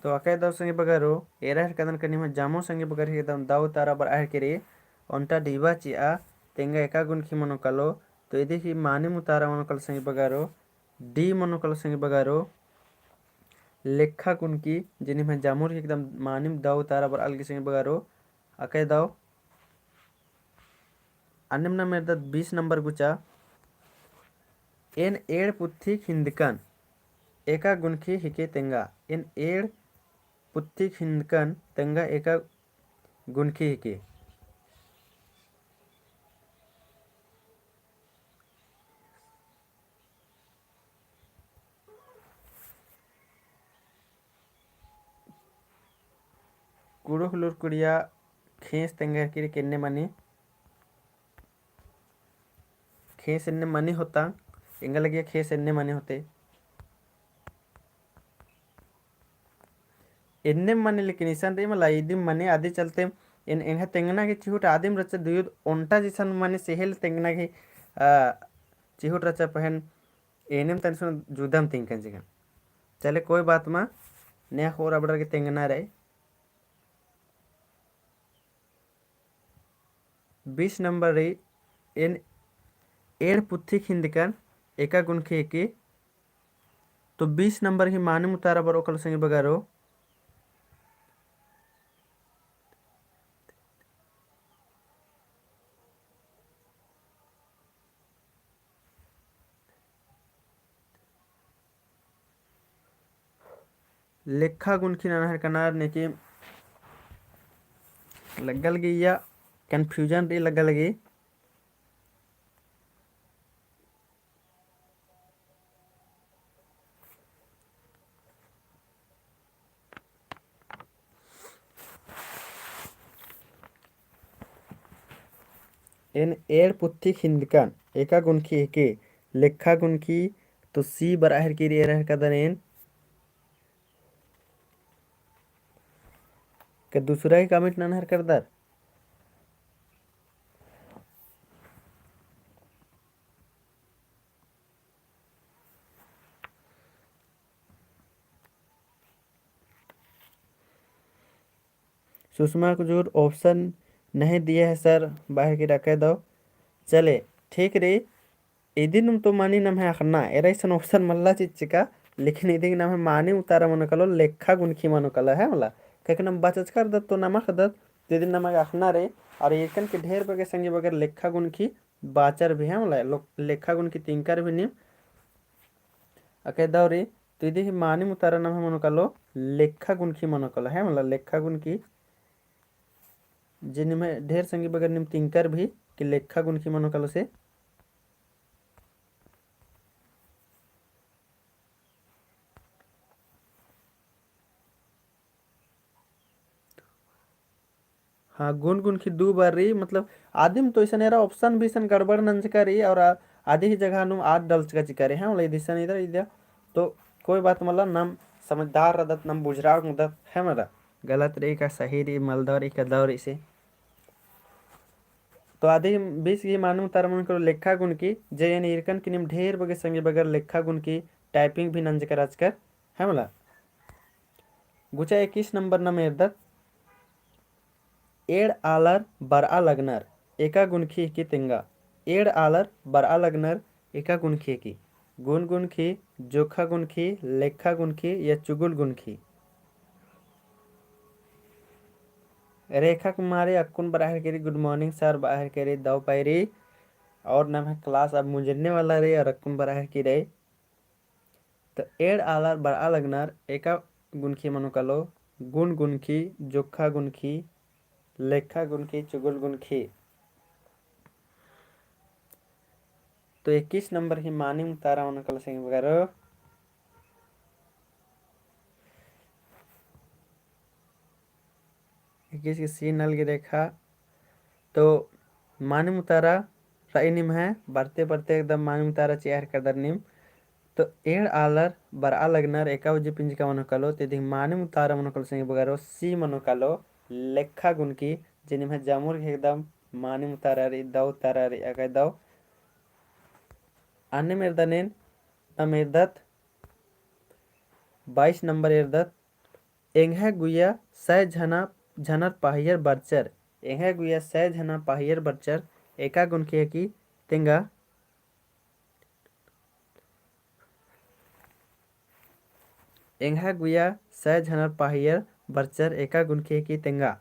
Speaker 1: तो अके दाव संगे बगारो एरा कदन कनी में जामो संगे बगर एकदम दाव तारा बर आह केरे ओंटा ढिबा चिया तेंगा एका गुणकी मनोकालो तो इदी मानी मुतारा मनोकल संगे बगारो डी मनोकल संगे बगारो लेखा गुणकी जिनी में जामुर एकदम मानिम दाव तारा बर अलग संगे बगारो अके दाव अन्नमना मेरे 20 नंबर गुचा एन एड़ पुत्थी हिंदकन एका गुणकी हिके तेंगा इन एड़ पुत्थी हिंदकन तेंगा एका गुणकी हिके कुड़ो हुलुर कुड़िया खेस तेंगा किरे केन्ने मनी खेस एन्ने मनी होता इंगा लगिया खेस एन्ने मनी होते एन्ने मनी लेकिन ईसन रे मला इदिम मनी आदि चलते इन इन्हें तेंगना के चिहुट आदिम रचा दुयुद ओंटा जिसन मनी सेहेल तेंगना के चिहुट रचा पहन एनेम तन सुन जुदम तिंकन जिगन चले कोई बात मा नया होर अबड़र के तेंगना रहे 20 नंबर रे इन एड़ पुत्थी खिंदकन एका गुणकी एकी तो 20 नंबर ही माने मुतारा बर ओकल संगे बगारो लेखा गुणकी नानहर कनार ने कि लगल गई या कंफ्यूजन रे लगल गई इन एड़ पुत्थी खिंदकन एका गुणकी एके लेखा गुणकी तो सी बराहर की रे रह कदनेन के दूसरा ही कमेंट ननहर करदर सुषमा को जो ऑप्शन नहीं दिया है सर बाहर की रखे दो चले ठीक रे इदिन तो मानी नम है अखना एरा इसन ऑप्शन मल्ला चिच्चिका लेकिन इदिन नाम है मानी उतारा मनो कलो लेखा गुणकी मनो कलो है मला कह नम बचच कर दत तो नमक दत इदिन नमक अखना रे और एकन के ढेर बगे संगे बगर लेखा गुणकी बाचर भी है मला लेखा गुणकी तिंकर भी निम अके दौरी तो इदी मानी उतारा नम है मनो कलो लेखा गुणकी मनो कलो है मला लेखा गुणकी जिनमें ढेर संगे बगर निम तिंकर भी कि लेखा गुणकी मनो कलो से हाँ गुन गुन की 2 बार रही मतलब आदिम तो ऐसा नेरा ऑप्शन भी ऐसा गड़बड़ नंचका रही और आधी ही जगह नु आठ डल चका चिका रहे हैं मतलब दिसन इधर इधर तो कोई बात मतलब नम समझदार रदत नम बुझराव मुदत है मेरा गलत रही का सही रही मलदौरी का दौर इसे तो आधी 20 की मानू तार मन करो लेखा गुण की जय इरकन की निम ढेर बगे संगे बगर लेखा गुण की टाइपिंग भी नंचकर आजकर है मला गुचा 21 नंबर न मेरदत एड़ आलर बरआ लगनर एका गुणखी की तिंगा एड़ आलर बरआ लगनर एका गुणखी की गुण गुणखी जोखा गुणखी लेखा गुणखी या चुगुल गुणखी रेखा कुमारी अक्कुन बाहर करी गुड मॉर्निंग सर बाहर करी दव पायरी और नाम है क्लास अब मुझे वाला रे और अक्कुन बाहर की रे तो एड़ आलर बरआ लगनर एका गुणखी मनो कलो गुण गुणखी जोखा गुणखी लेखा गुणकी चुगल गुणकी तो 21 नंबर ही मानी मुतारा मन कल सिंह वगैरह 21 की सी नल की रेखा तो मानी मुतारा राई निम है बढ़ते बढ़ते एकदम मानी मुतारा चेहर कदर निम तो एड़ आलर बरआ लगनर एका उजी पिंजका मनो कलो ते मानी मुतारा मनो कल सिंह वगैरह सी मनो कलो लेखा गुणकी जिनिम है जामुर एकदम मानी मुतारा रे दाव तारा रे अगै दाव अन्य मेरदनेन अमेरदत 22 नंबर एरदत एंघा गुया सै झना झनर पाहियर बरचर एंघा गुया सै झना पाहियर बरचर एका गुणकी की तेंगा एंहा गुया सह झनर पाहियर बरचर एका गुणकी की तेंगा।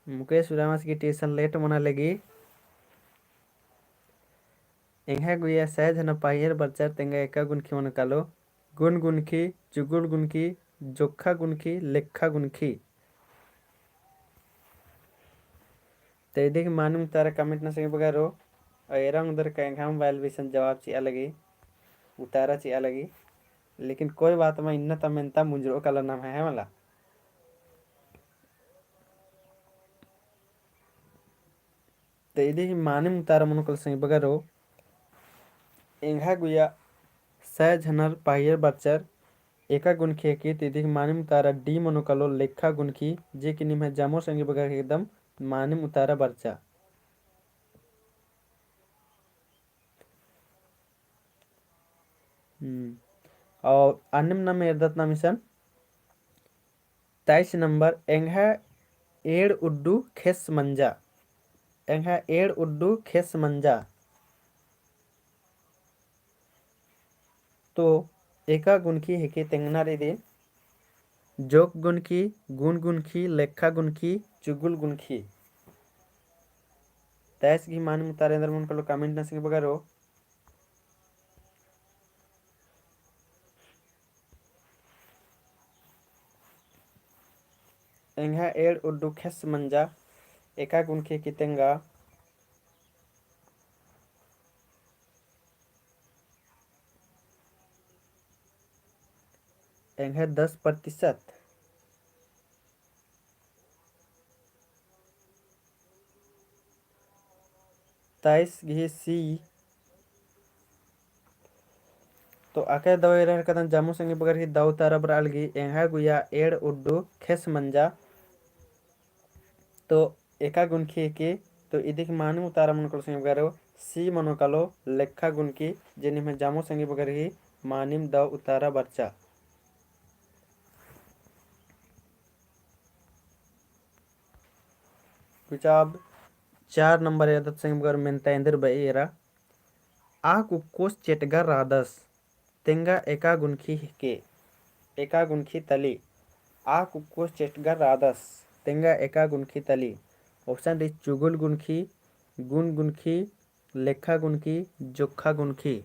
Speaker 1: मुकेश उरामस की ट्यूशन लेट मना लगी। एंहा गुया सह झनर पाहियर बरचर तेंगा एका गुणकी मन कालो गुण गुणकी चुगुल गुणकी जोखा गुणकी लेखा गुणकी। तो देखिए मानूम तारा कमेंट ना सके बगारो एरा उधर कहेंगे मोबाइल विषय जवाब ची अलगी उतारा ची अलगी लेकिन कोई बात में इन्ना तमेंता मुंजरो कलर नाम है वाला। तो देखिए मानूम तारा मनोकल सही बगारो एंहा गुया सह झनर पाहियर बरचर एका गुणकी की तिथि मानिम उतारा डी मनोकलो लेखा गुणकी जे कि निम है जामो संगे बगर एकदम मानिम उतारा बरचा। और अन्यम नाम एरदत नामिसन 23 नंबर एंहा एड़ उड्डू खेस मंजा। एंहा एड़ उड्डू खेस मंजा तो एका गुणकी है कि तेंगना रे दिन जोक गुणकी गुण गुणकी लेखा गुणकी चुगुल गुणकी। तैस की मान मुतारे अंदर मन कलो कमेंट नसके बगारो एंहा एड़ उड्डू खेस मंजा एका गुणकी की तेंगा एंहा 10%। ताइस घी सी तो आके दवाई रह कदन जामू संगे बगर ही दाव तारा बर अलगी एंहा गुया एड़ उड्डू खेस मंजा तो एका गुणकी की तो इदिक मानु तारा मन को संगे बगरो सी मनो कालो लेखा गुणकी जेनि में जामू संगे बगर ही मानिम दाव उतारा बरचा। कुचाब 4 नंबर यादत संगे बगर मेनता इंदर बई एरा आ कुकोस चेटगा रादस तेंगा एका गुणकी के एका गुणकी तली आ कुकोस चेटगा रादस तेंगा एका गुणकी तली। ऑप्शन डी चुगुल गुणकी गुण गुणकी लेखा गुणकी जोखा गुणकी।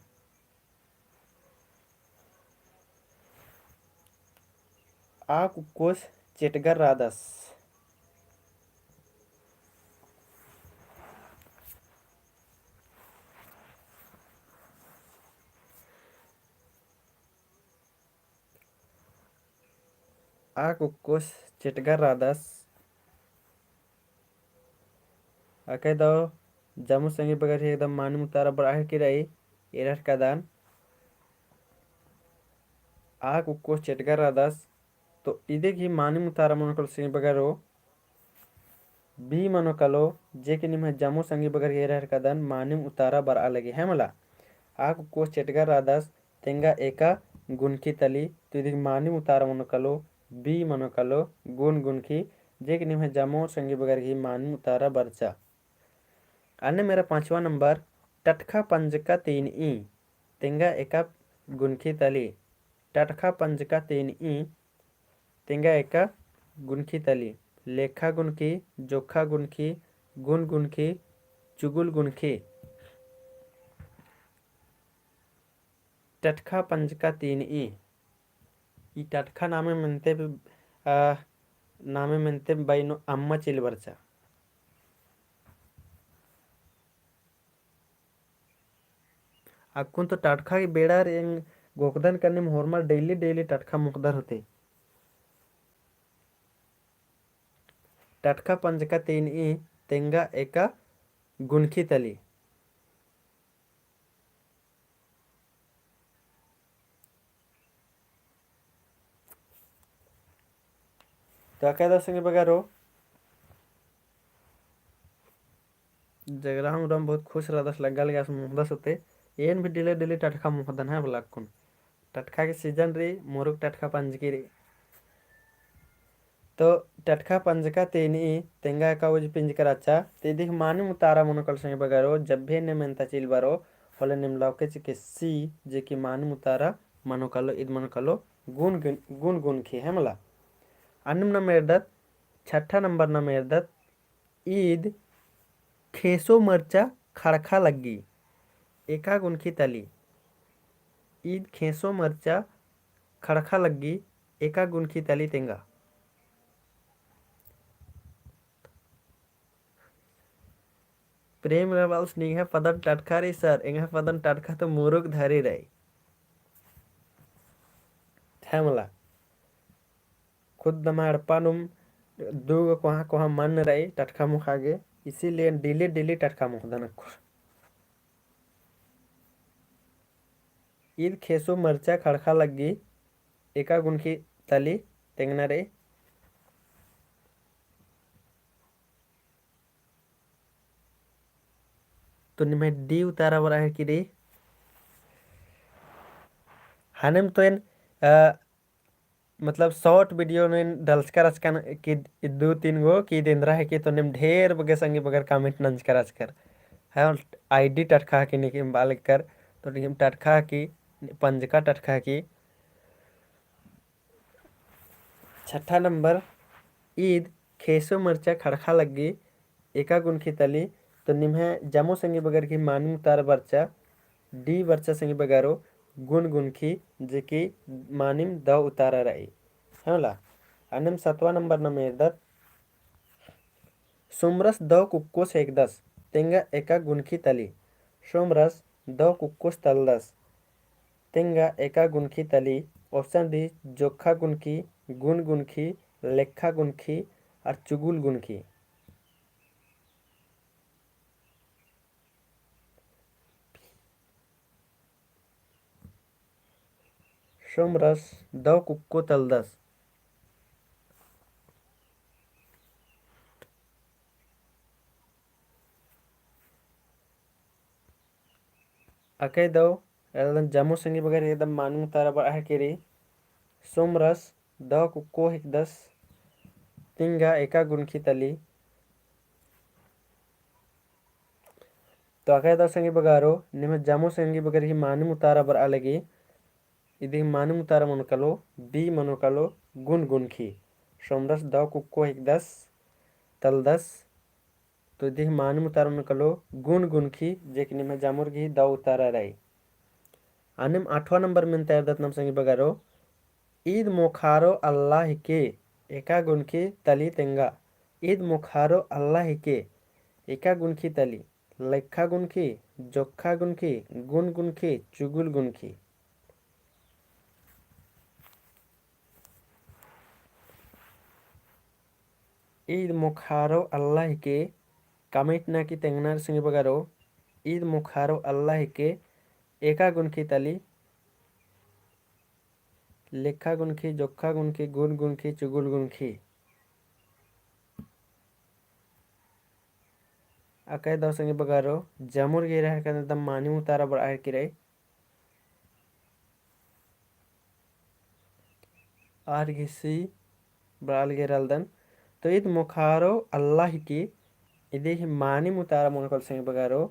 Speaker 1: आ कुकोस चेटगा रादस आ कुकोस चेटगा रादस आके दो जामू संगे बगर ही एकदम मानू तारा बड़ा की रही एरर का दान आ कुकोस चेटगा रादस तो इदे की मानी मुतारा मनोकल संगे बगरो बी मनोकलो जे कि निम जामू संगे बगर ये रहर कदन मानिम उतारा बर अलगे है मला आ कुकोस चेटगा रादस तेंगा एका गुणकी तली तो इदे मानिम उतारा मनोकलो बी मनोकलो गुण गुणकी जे कि निम जामू संगे बगर ही मानिम उतारा बरचा। अन्य मेरा 5वां नंबर टटखा पंज का 3 ई तेंगा एका गुणकी तली टटखा पंज का 3 ई तेंगा एका गुणकी तली लेखा गुणकी जोखा गुणकी गुण गुणकी चुगुल गुणकी। टटखा पंज का 3 ई टटखा नामे मनते बैनो अम्मा चिलबरचा। अक्कुन तो टटखा की बेड़ा गोकदन करने में होरमा डेली डेली टटखा मुकदर होते। टटखा पंज का 3 ई तेंगा एका गुणकी तली तो अकेदा संगे बगारो जगरा हम रम बहुत खुश रह दस लगा लगा मुहदस होते एन भी डिले डिले टटखा मुहदन है बोला टटखा के सीजन रे मोरुक टटखा पंज की रे। तो टटका पंजका तेनी तेंगा का उज पिंज कराचा तेदी मानी मुतारा मनोकल संग बगारो जब भी ने मेंता चिल बारो होले निम लौके चिके सी जे की मानी मुतारा मनोकलो इद मनोकलो गुण गुण खी हेमला अन्नम न मेरदत छठा नंबर न मेरदत ईद खेसो मरचा खड़खा लगी एका गुण की तली ईद खेसो मरचा खड़खा लगी एका गुण की तली तेंगा प्रेम रवाल स्नेह पदन टटका रे सर एंगा पदन टटका तो मुरुक धरी रही थैमला खुद दमाड़ पानुम दूगो कोहा कोहा मन रही टटका मुख आगे इसीलिए डिली डिली टटका मुख दनक ईद खेसो मरचा खड़खा लगी एका गुण की तली तेंगना रे तो निमें डी उतारा बरा है कि रे हानेम तो इन मतलब शॉर्ट वीडियो में डलस्कर अचकन कि 2-3 गो की दिन रहा है कि तो निम ढेर बगे संगे बगर कमेंट नंज कर अचकर है आईडी टटखा की निकिम बाल कर तो निकिम टटखा की पंजका टटखा की छठा नंबर ईद खेसो मरचा खड़खा लगी एका गुण की तली तो निम्हे जमो संगे बगर की मानी उतार बर्चा डी बर्चा संगे बगारो गुण गुण की जे की मानिम द उतारा रही हेला अनम 7वां नंबर न मेरदत सोमरस द कुक्कोस एक दस तेंगा एका गुण की तली सोमरस द कुक्कोस तल दस तेंगा एका गुण की तली ऑप्शन डी जोखा गुण की गुण गुण की लेखा गुण की और चुगुल गुण की सोमरस द कुक्को तल दस अकई दो एकदम जमो संगी बगैर एकदम मानू तारा बड़ा है केरी सोमरस द कुक्को एक दस तिंगा एका गुण की तली तो अकई दो संगी बगारो निमे जमो संगी बगैर ही मानू तारा बड़ा लगी इदी मानू तारा मनकलो बी मनकलो गुण गुण की सोमरस द कुक्को एक दस तल दस तो इदी मानू तारा मनकलो गुण गुण की जेकनी में जामुर की द उतारा रही अनिम 8वां नंबर में तैर दत्नम संगी बगारो ईद मोखारो अल्लाह के एका गुण की तली तेंगा ईद मोखारो अल्लाह के एका गुण की तली लेखा गुण की जोखा गुण की गुण गुण की चुगुल गुण की ईद मोखारो अल्लाह के कमेंट ना की तेंगनार संगे बगारो ईद मोखारो अल्लाह के एका गुण की तली लेखा गुण की जोखा गुण की गुण गुण की चुगुल गुण की अकय दो संगे बगारो जमुर गे रह कर दम मानी उतारा बड़ा है कि रही आर घिसी बड़ाल गे रलदन तो ईद मुखारो अल्लाह की इदे मानी मुतारा मनोकल संगे बगारो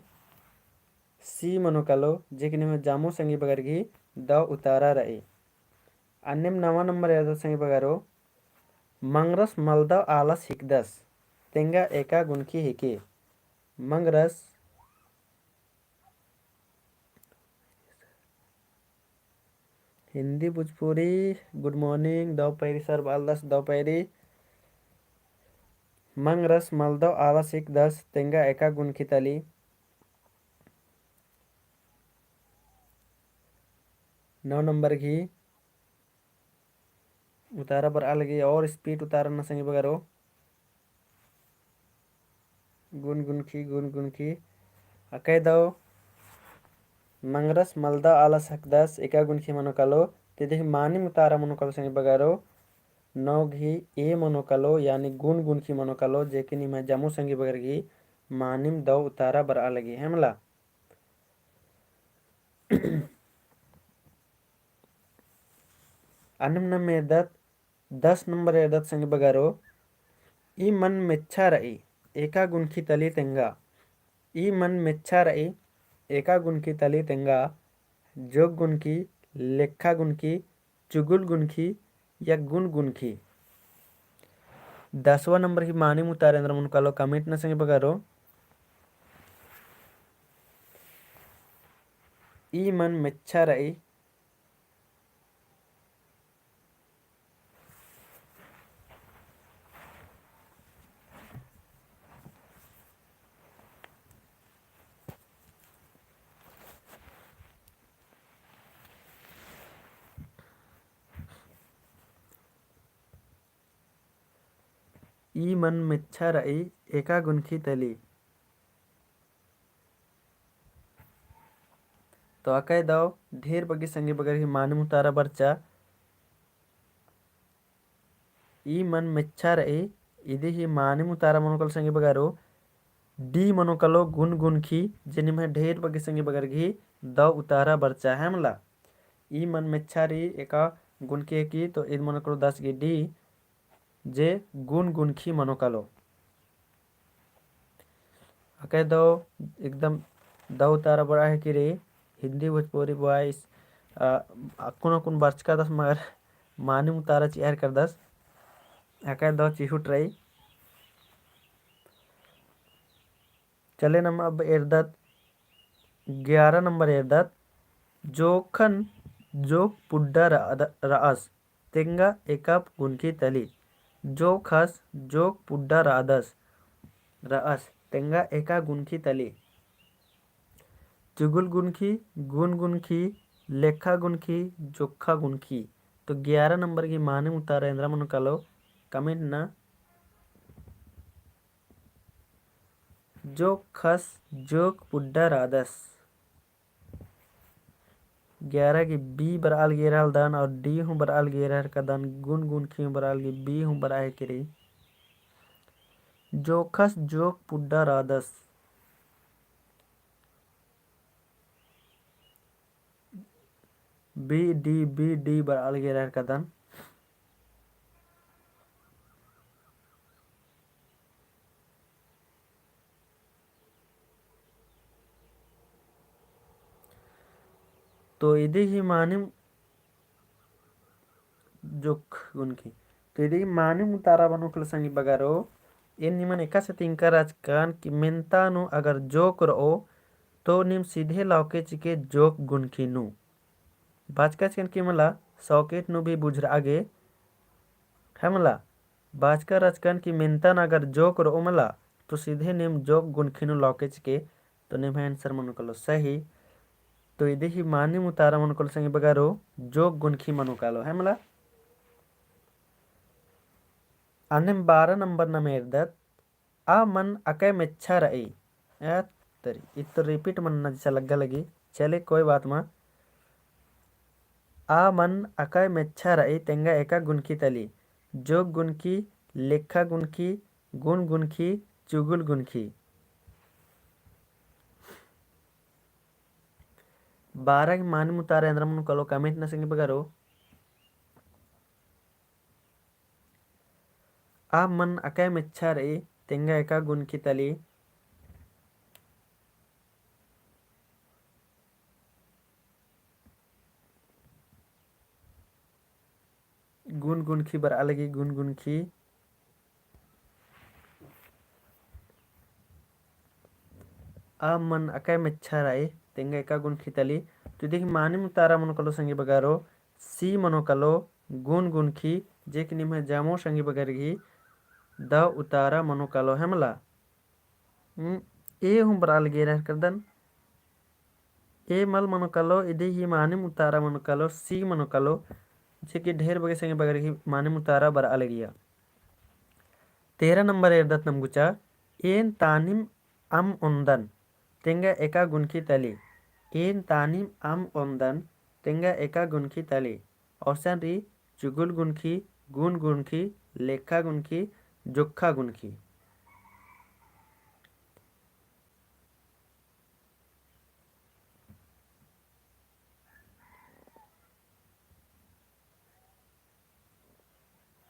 Speaker 1: सी मनोकलो जेकने में जामो संगे बगर की द उतारा रही अन्यम 9वां नंबर याद संगे बगारो मंगरस मलदा आलस हिकदस तेंगा एका गुण की हिके मंगरस हिंदी भोजपुरी गुड मॉर्निंग दोपहरी सर बालदस दोपहरी मंगरस मलदो आलस एक दस तेंगा एका गुण की तली 9 नंबर की उतारा पर आ लगी और स्पीड उतारा न संगे बगारो गुन गुन की अकय दो मंगरस मलदा आलस हकदस एका गुण की मनोकालो तिदि मानी उतारा मनोकालो संगे बगारो नौ घी ए मनोकालो यानी गुण गुण की मनोकालो जेकि निमा जमो संगे बगर की मानिम दो उतारा बर आ लगी हेमला अनम न मेदत 10 नंबर एर्दत संगे बगारो ई मन मेच्छा रई एका गुनखी तली तेंगा ई मन मेच्छा रई एका गुनखी तली तेंगा जोग गुनकी लेखा गुनकी चुगुल गुनकी या गुण गुनकी 10वां नंबर की मानी मुतारेंद्र मन कालो कमेंट न संगे बगारो ई मन मेच्छा रई ई मन मेच्छा रई एका गुनखी तली। तो आकाय दाव ढेर बगी संगे बगर ही माने मुतारा बरचा ई मन मेच्छा रई इदे ही माने मुतारा मनोकल संगे बगारो डी मनोकलो गुन गुनखी जेनि में ढेर बगी संगे बगर घी दाव उतारा बरचा हमला ई मन मेच्छा रई एका गुनके की तो ईद मनोकलो 10 गी डी जे गुन गुनखी मनोकलो आकाय दाव एकदम दाव उतारा बड़ा है कि रे हिंदी भोजपुरी वॉइस अकुन अकुन बर्च का दस मगर माने मुतारा चियार कर दस आकाय दाव चिहुट रही चले नम अब एर्दत 11 नंबर एर्दत जोखन जोक पुड्डा रास तेंगा एकाप गुनकी तली जोखस जोक पुड्डा रास तेंगा एका गुनकी तली चुगुल गुनकी गुन गुनकी लेखा गुनकी जोखा गुनकी। तो 11 नंबर की माने मुतारा इंद्रा मन कालो कमेंट ना जोक खस जोक पुड्डा रादस 11 की बी बराल गेराल दान और डी हूँ बराल गेरहर का दान गुन गुन खी बराल की बी हूँ बराए किरी जोखस जोक पुड्डा रादस बी डी बराल गेरहर का दान तो इधे ही माने जोक गुनकी तो इधे ही माने मुतारा बनो कल संगी बगारो ये निमन एका से तिंकर राजकान कि मेंतानु अगर जोक रो तो निम सीधे लौके चिके जोक गुनकी नु बाचका चिकन की मला सॉकेट नु भी बुझ आगे है मला बाचका राजकान की मेंतान अगर जोक रो मला तो सीधे निम जोक गुनकी नु लौके चिके तो निम है आंसर मनु कलो सही। तो इधे ही माने मुतारा मनु कल संगी बगारो जोक गुनकी मनु कालो है मला अन्य 12 नंबर न मेरदत आ मन अकय मेच्छा रई तरी इत रिपीट मन न जैसा लग्गा लगी चले कोई बात मा आ मन अकय मेच्छा रई तेंगा एका गुनकी तली जोग गुनकी लेखा गुनकी गुण गुनकी चुगुल गुनकी 12 की माने मुतारे अंदर मन कलो कमेंट न संगे बगारो आ मन अकय मेच्छा रई तेंगा एका गुनकी तली गुन गुनखी बर अलगी गुन गुनखी आ मन अकय मेच्छा रई तेंगा एका गुनखी तली तो देखी माने मुतारा मन कलो संगे बगारो सी मनो कलो गुन गुनखी जे कि निम जामो संगे बगरगी द उतारा मनो कलो हमला ए हूँ बराल गेरह करदन ए मल मनो कलो इधे ही माने मुतारा मनो कलो सी मनो कलो जे कि ढेर बगे संगे बगरगी माने मुतारा बराल गया 13 नंबर एर्दत नमगुचा एन तानिम अम उंदन तेंगा एका गुनकी तली एन तानिम अम उंदन तेंगा एका गुनकी तली ऑप्शन री चुगुल गुनकी गुन गुनकी लेखा गुनकी जोखा गुनकी।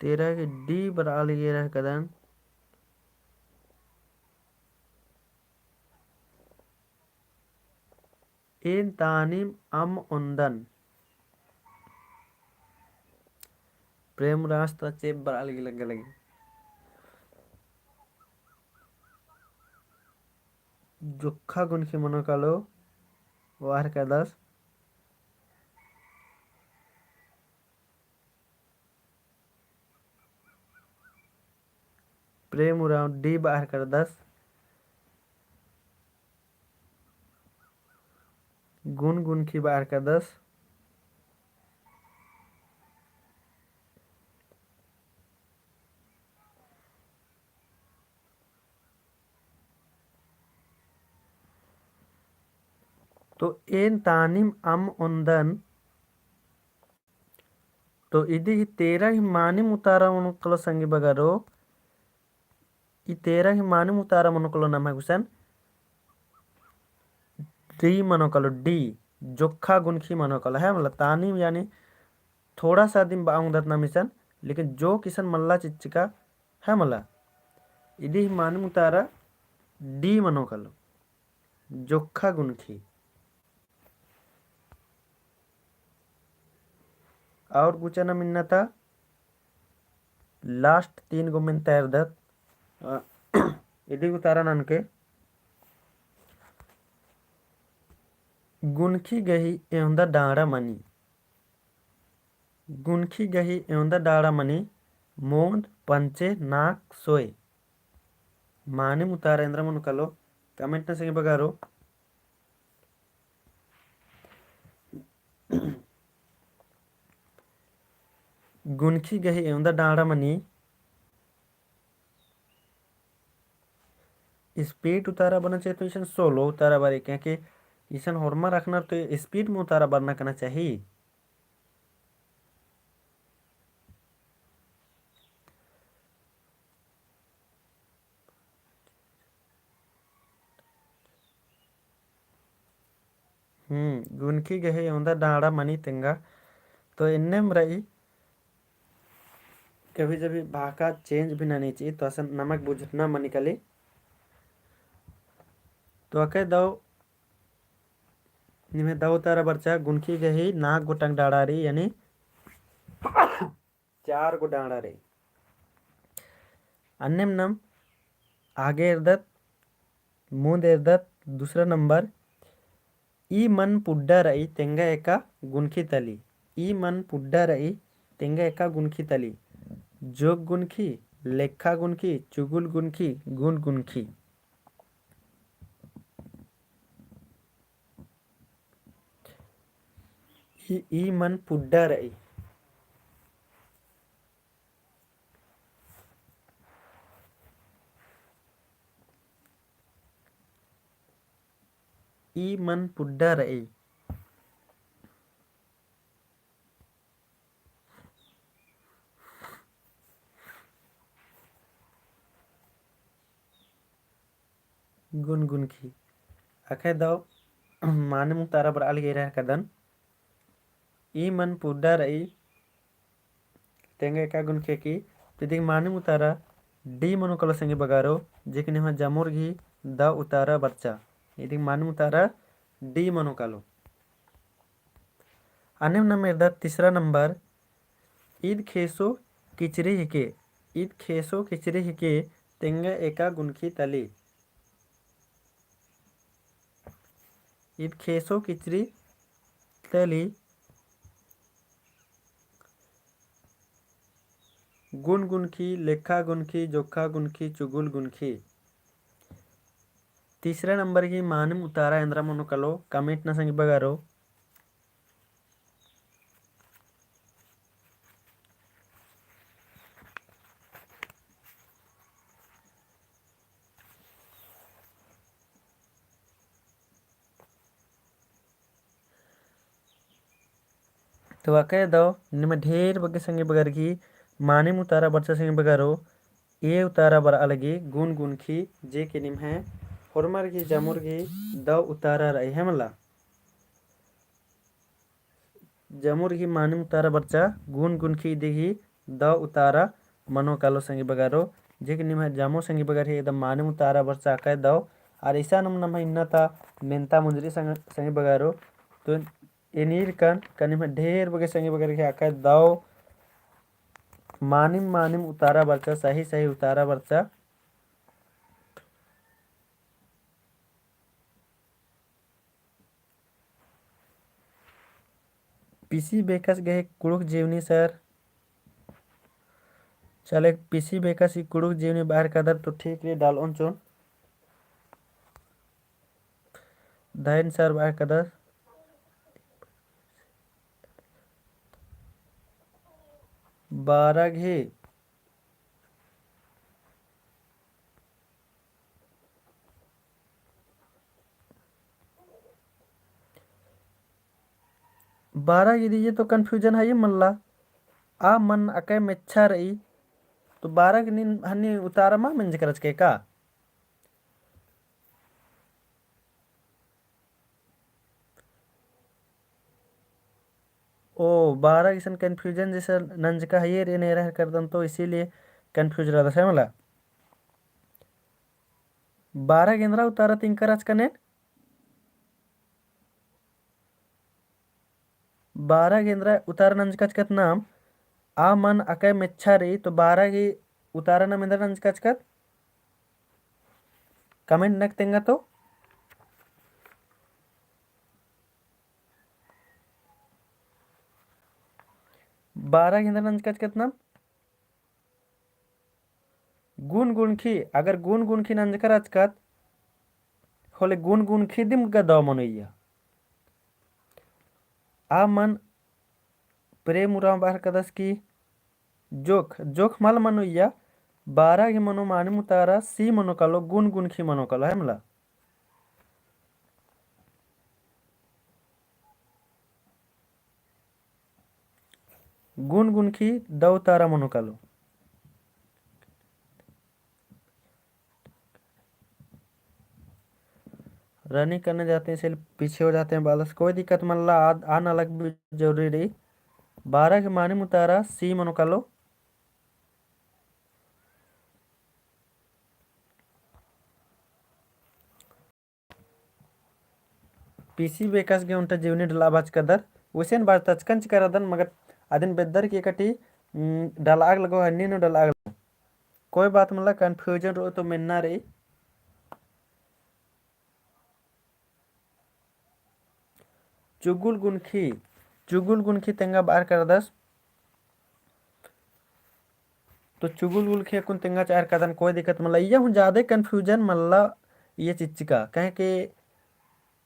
Speaker 1: 13 की डी बराल ये रह कदन इन तानिम अम उंदन प्रेम रास्ता चेप बराल लगे लगे जोखा गुनखी मनो कालो वार का 10 प्रेम उराव डी बाहर कर 10 गुन गुनखी बाहर का 10 तो एन तानिम अम उंदन तो इदी 13 ही मानी मुतारा मनुकलो संगी बगारो ಈ 13 ही मानी मुतारा मनुकलो नमः हुसैन डी मनोकलो डी जोखा गुनखी मनोकलो है मतलब तानीम यानी थोड़ा सा दिन बाउंदत ना मिसन लेकिन जो किसन मल्ला चिच्चिका है मला इदी मानी मुतारा डी मनोकलो जोखा गुनखी और कुछ ना मिलना था लास्ट 3 गो मिन तैर दत इदी उतारा ननके गुनखी गही एवंदा डाड़ा मनी गुनखी गही एवंदा डाड़ा मनी मोंद पंचे नाक सोए माने मुतारा इंद्र मनु कलो कमेंट न संगे बगारो गुनखी गही एवंदा डाड़ा मनी स्पीड उतारा बनना चाहिए तो इसन सोलो उतारा बारे क्योंकि इसन हॉर्मा रखना तो स्पीड में उतारा बनना करना चाहिए गुनखी गहे एवंदा डाड़ा मनी तेंगा तो इन्ने में रही कभी जब भाका चेंज भी ना नहीं चाहिए तो असन नमक बुझना मनी कली तो अके दो निमे दो तारा बर्चा गुनखी गही नाक गोटंग डाड़ा रही यानी 4 गो डाड़ा रही अन्यम नम आगे इर्दत मुंद इर्दत दूसरा नंबर ई मन पुड्डा रही तेंगा एका गुनखी तली ई मन पुड्डा रही तेंगा एका गुनखी तली जोग गुनखी लेखा गुनखी चुगुल गुनखी गुन गुनखी ई मन पुड्डा रही ई मन पुड्डा रही गुन गुनखी अखे दो माने मुतारा बर अलगे रह कदन ई मन पुड्डा रही तेंगे का गुनखे की तिदी माने मुतारा डी मनु कलो संगे बगारो जेकिन हम जमुर घी द उतारा बच्चा यदि माने मुतारा डी मनु कलो अनिम नंबर द तीसरा नंबर ईद खेसो किचरी हिके ईद खेसो किचरी हिके तेंगे एका गुनखी तली ईद खेसो किचरी तली गुन गुनखी लेखा गुनखी जोखा गुनखी चुगुल गुनखी तीसरा नंबर की मानम उतारा इंद्रा मनो कलो कमेंट ना संग बगारो तो वाकई दो निम ढेर बगे संगे बगर की माने उतारा बच्चा संगे बगारो ये उतारा बर अलगी गुन गुनखी जे के निम है होरमर की जमुर की द उतारा रही है मला जमुर की माने उतारा बच्चा गुन गुनखी देखी द उतारा मनो कालो संगी बगारो जे कि निम जामो संगी बगार एकदम माने उतारा वर्षा आकाय दो और ऐसा नम इन्ना था मेंता मुंजरी संगी बगारो तो एनीर कन में ढेर बगे संगी बगार के आकाय दो मानिम मानिम उतारा बर्चा सही सही उतारा बर्चा पीसी बेकस गए कुड़ुक जीवनी सर चले पीसी बेकस ही कुड़ुक जीवनी बाहर कदर तो ठीक रे डाल चुन धैन सर बाहर कदर 12 घी 12 की दीजिए तो कन्फ्यूजन है ये मल्ला आ मन अके मेच्छा रही तो 12 की नीन हनी उतारा मा मंज करच के का ओ 12 किसन कन्फ्यूजन जैसे नंज का ये रे ने रह कर दन तो इसीलिए कन्फ्यूज रहा था मला 12 गेंद्रा उतारा तीन करच कने 12 गेंद्रा उतारा नंज कच कत नाम आ मन अके मेच्छा रही तो 12 की उतारा ना मिंदर नंज कच कत कमेंट नक तेंगा तो 12 गेंद्रा नंज कच कत नाम गुन गुणखी अगर गुन गुणखी नंज करच कत होले गुन गुणखी दिम गदा मनोइया आ मन प्रेम उरा बाहर कदस की जोख जोख मल मनुइया 12 की मनो माने मुतारा सी मनो कलो गुन गुन की मनो कलो है मला गुन गुन की दो तारा मनो कलो रनिंग करने जाते हैं इसलिए पीछे हो जाते हैं बालस कोई दिक्कत मल्ला आना अलग भी जरूरी रही 12 के माने मुतारा सी मनो कलो पीसी बेकस गे उंटा जीवनी डला बाज कदर वैसे बाज तचकंच करदन मगर अदिन बेदर की कटी डल आग लगो हन्नी नो डल आग कोई बात मतलब कंफ्यूजन रो तो मिलना रही चुगुल गुनखी तेंगा बाहर कर दस तो चुगुल गुलखी अकुन तेंगा चार कदन कोई दिक्कत मतलब ये हूँ ज्यादा कंफ्यूजन मल्ला ये चिच्चिका कहे कि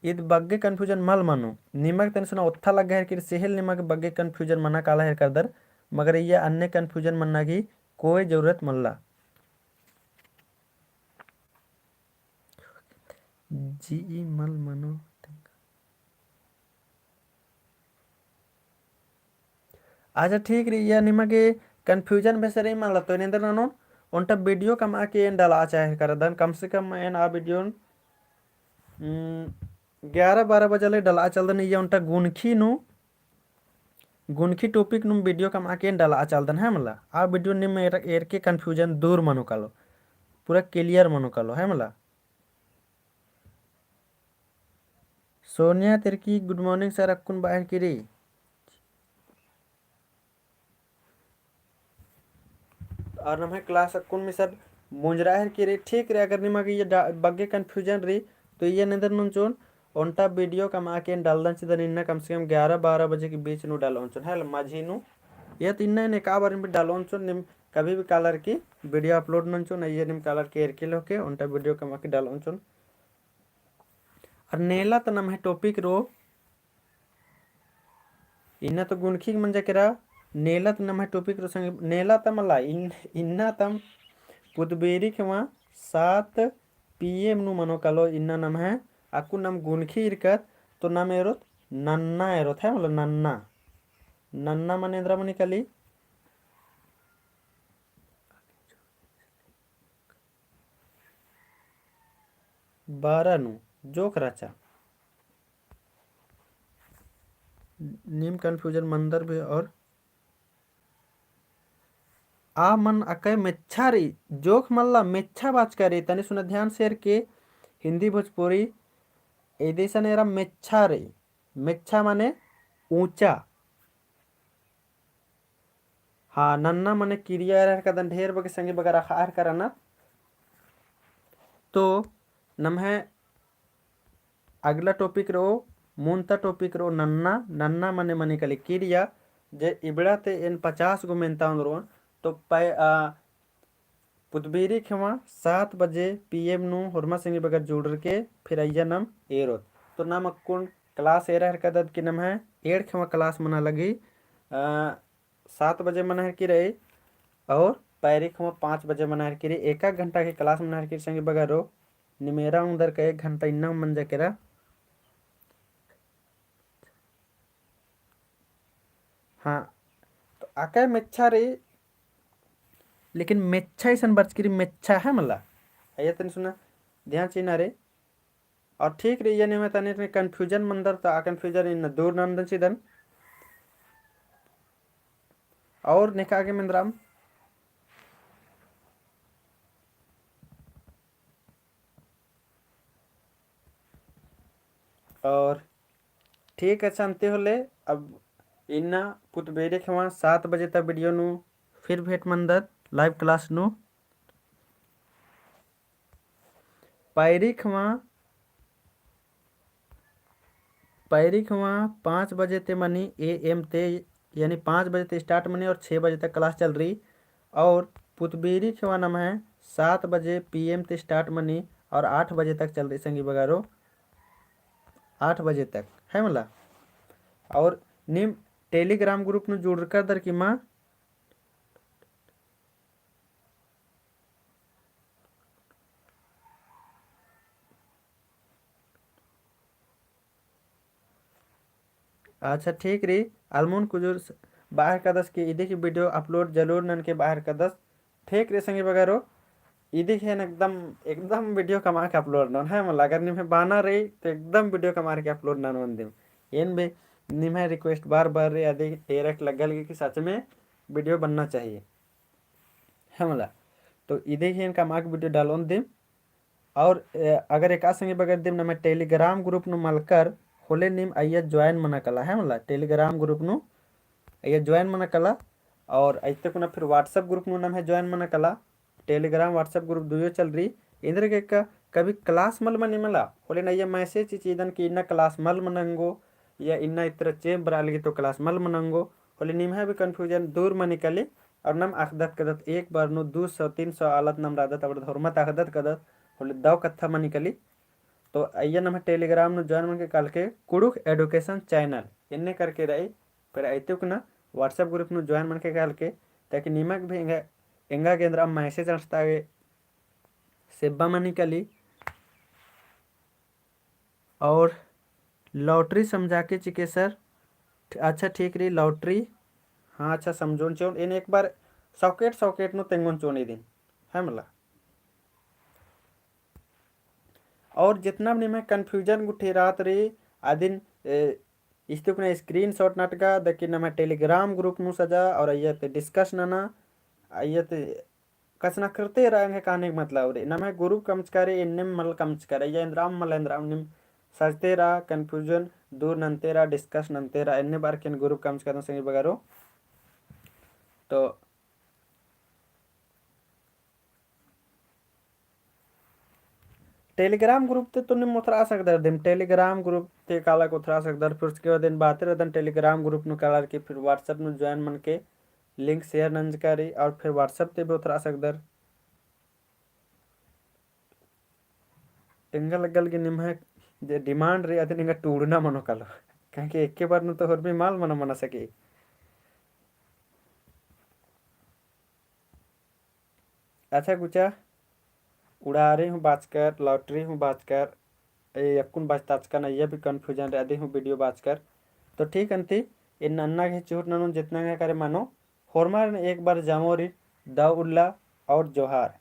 Speaker 1: इद बग्गे कन्फ्यूजन मल मनो निमक तन सुना उत्था लग है कि सेहल निमक बग्गे कन्फ्यूजन मना काला है करदर मगर ये अन्य कन्फ्यूजन मन्ना की कोई जरूरत मल्ला जी मल मनो अच्छा ठीक रही ये निमक कन्फ्यूजन बेसरे मल्ला तो निंदर ननो उनटा वीडियो कम आके एन डाला चाहे करदन कम से कम एन आ वीडियो 11-12 बजे डला चलदन ये उनटा गुनखी टॉपिक नुम वीडियो कम आके डला चलदन है मला आ वीडियो निम एर के कन्फ्यूजन दूर मनो कालो पूरा क्लियर मनो कालो है मला Sonia Tirkey good morning sir अक्कुन बाहर की रे और नम है क्लास अक्कुन में सर मुंजरा है कि रे ठीक रे अगर निमा ये बग्गे कन्फ्यूजन रही तो ये निंदर नुन चोन उनटा वीडियो कम आके डालदन चिदन इन्ना कम से कम 11-12 बजे के बीच नु डालो चोन है माझी नु ये तो इन्ना ने का बार में डालो चोन निम कभी भी कलर की वीडियो अपलोड नुन चोन ये निम कलर के एरकिल होके उनटा वीडियो कम आके डालो चोन और नेला तो नम है टॉपिक रो इन्ना तो गुणखी मंजा केरा नेला तो नम है टॉपिक रो संग नेला तमला इन्ना तम पुदबेरी केवा 7 PM नु मनो कालो इन्ना नम है आकु नम गुणखी इरकत तो नम एरोत नन्ना एरोत है मतलब नन्ना नन्ना मनेन्द्र मनी कली 12 नु जोक राचा नीम कन्फ्यूजन मंदर भी और आ मन अकय मेच्छा रे जोख मल्ला मेच्छा बाच करे तने सुना ध्यान शेर के हिंदी भोजपुरी एदेशन एरा मेच्छा रे। मेच्छा माने ऊंचा। हाँ नन्ना माने क्रिया रह कदन ढेर बगे संगे बगैर आहार करना। तो नम है अगला टॉपिक रो मूनता टॉपिक रो नन्ना। नन्ना मने मने कली क्रिया जे इबड़ा ते इन 50 गो मेनता रो। तो पुतबेरी खेवा 7 बजे PM नु हुरमा संगे बगैर जुड़ के फिर अय्या नम एरोत। तो नम अक्कुन क्लास एरा हर कदद की नम है 8 खेवा क्लास मना लगी 7 बजे मना हर की रही और पैरी खेवा 5 बजे मना हर की रही। एक घंटा की क्लास मना हर की संगे बगैर रो निमेरा उधर का 1 घंटा इन्ना मन जकेरा। हाँ तो आका मेच्छा रे लेकिन मेच्छा ऐसा बचकरी मेच्छा है मला आया तने सुना ध्यान चीना रे। और ठीक रे ये में तने कंफ्यूजन मंदर तो आ कंफ्यूजन इन दूर नंदन सिदन और निका आगे मंदराम। और ठीक है शांति होले अब इन्ना पुतबेरे खेवा 7 बजे तक वीडियो नु फिर भेट मंदर लाइव क्लास नु पैरी खेवा 5 बजे ते मनी AM ते यानी 5 बजे ते स्टार्ट मनी और 6 बजे तक क्लास चल रही। और पुतबेरी खेवा नम है 7 बजे PM ते स्टार्ट मनी और 8 बजे तक चल रही संगी बगारो 8 बजे तक है मला। और निम टेलीग्राम ग्रुप नु जुड़ कर दर की माँ अच्छा ठीक रही अलमोन कुजूर बाहर का दस के इधे की वीडियो अपलोड जरूर नन के बाहर का दस ठीक रे संगे बगारो इधे है एकदम एकदम वीडियो कमा के अपलोड नन है मला। अगर निम्हे बाना रही तो एकदम वीडियो कमा के अपलोड नन वन दिम एन बे निम्हे रिक्वेस्ट बार बार रे आदि एरक लगल कि सच में वीडियो बनना चाहिए है मला। तो इधे ही कमा के वीडियो डालोन दिम। और अगर एक संगे बगैर दिम ना मैं टेलीग्राम ग्रुप नु मलकर होले निम अय्या ज्वाइन मना कला है मला टेलीग्राम ग्रुप नु अय्या ज्वाइन मना कला। और ऐते को ना फिर व्हाट्सएप ग्रुप नु नाम है ज्वाइन मना कला। टेलीग्राम व्हाट्सएप ग्रुप दुयो चल रही इंद्र के का कभी क्लास मल मनी मला होले ना ये मैसेज चीदन की इन्ना क्लास मल मनंगो या इन्ना इतर चेम बरालगी तो क्लास मल मनंगो होले निम है भी कंफ्यूजन दूर मनी कली। और नम अखदत कदत एक बार नु 200 300 आलत नम रादत अब धर्मत अखदत कदत होले दाव कत्था मनी कली। तो अय्या नम टेलीग्राम नु ज्वाइन मन के कल के कुड़ुक एडुकेशन चैनल इन्ने करके रही फिर ऐते को ना व्हाट्सएप ग्रुप नु ज्वाइन मन के कल के ताकि निमक भी ಎಂಗ ಕೇಂದ್ರ मैसेज ಅನಿಸ್ತಾವೆ सेब्बा मनी कली। और लॉटरी समझा के चिके सर अच्छा ठीक रही लॉटरी हाँ अच्छा समझोन चोन इन एक बार सॉकेट सॉकेट नो तेंगोन चोनी दिन है मला। और जितना भी मैं कन्फ्यूजन गुठे रात रे आदिन इस्तुक ने स्क्रीन शॉट नाटका दकी ना मैं टेलीग्राम ग्रुप नु सजा और अय्यत डिस्कस ना अय्यत कसना करते रहेंगे कहने का मतलब रे ना मैं गुरु कमचकारे इन्निम मल कमचकारे या इंद्राम मल इंद्राम निम सजते रहा कन्फ्यूजन दूर नंते रहा डिस्कस नंते रहा इन्ने बार किन गुरु कमचकारे संगे बगारो। तो टेलीग्राम ग्रुप ते तुमने मुथरा सकदर दिम टेलीग्राम ग्रुप ते काला को उतरा सकदर फिर उसके बाद दिन बातें रहते टेलीग्राम ग्रुप नु काला के फिर व्हाट्सएप नु ज्वाइन मन के लिंक शेयर नंज करी और फिर व्हाट्सएप ते भी उतरा सकदर इंगा लगल के निम है जे डिमांड रे अति निंगा टूड़ना मनो कलो कहीं के एक के बार नु तो और भी माल मनो मना सके। अच्छा कुचा उड़ा रही हूँ बाजकर लॉटरी हूँ बाजकर यकुन बाजताज का नैया भी कन्फ्यूजन रहती हूँ वीडियो बाजकर। तो ठीक अंती इन नन्ना के चूट ननु जितना करे मानो होरमार एक बार जामोरी दाउल्ला और जोहार।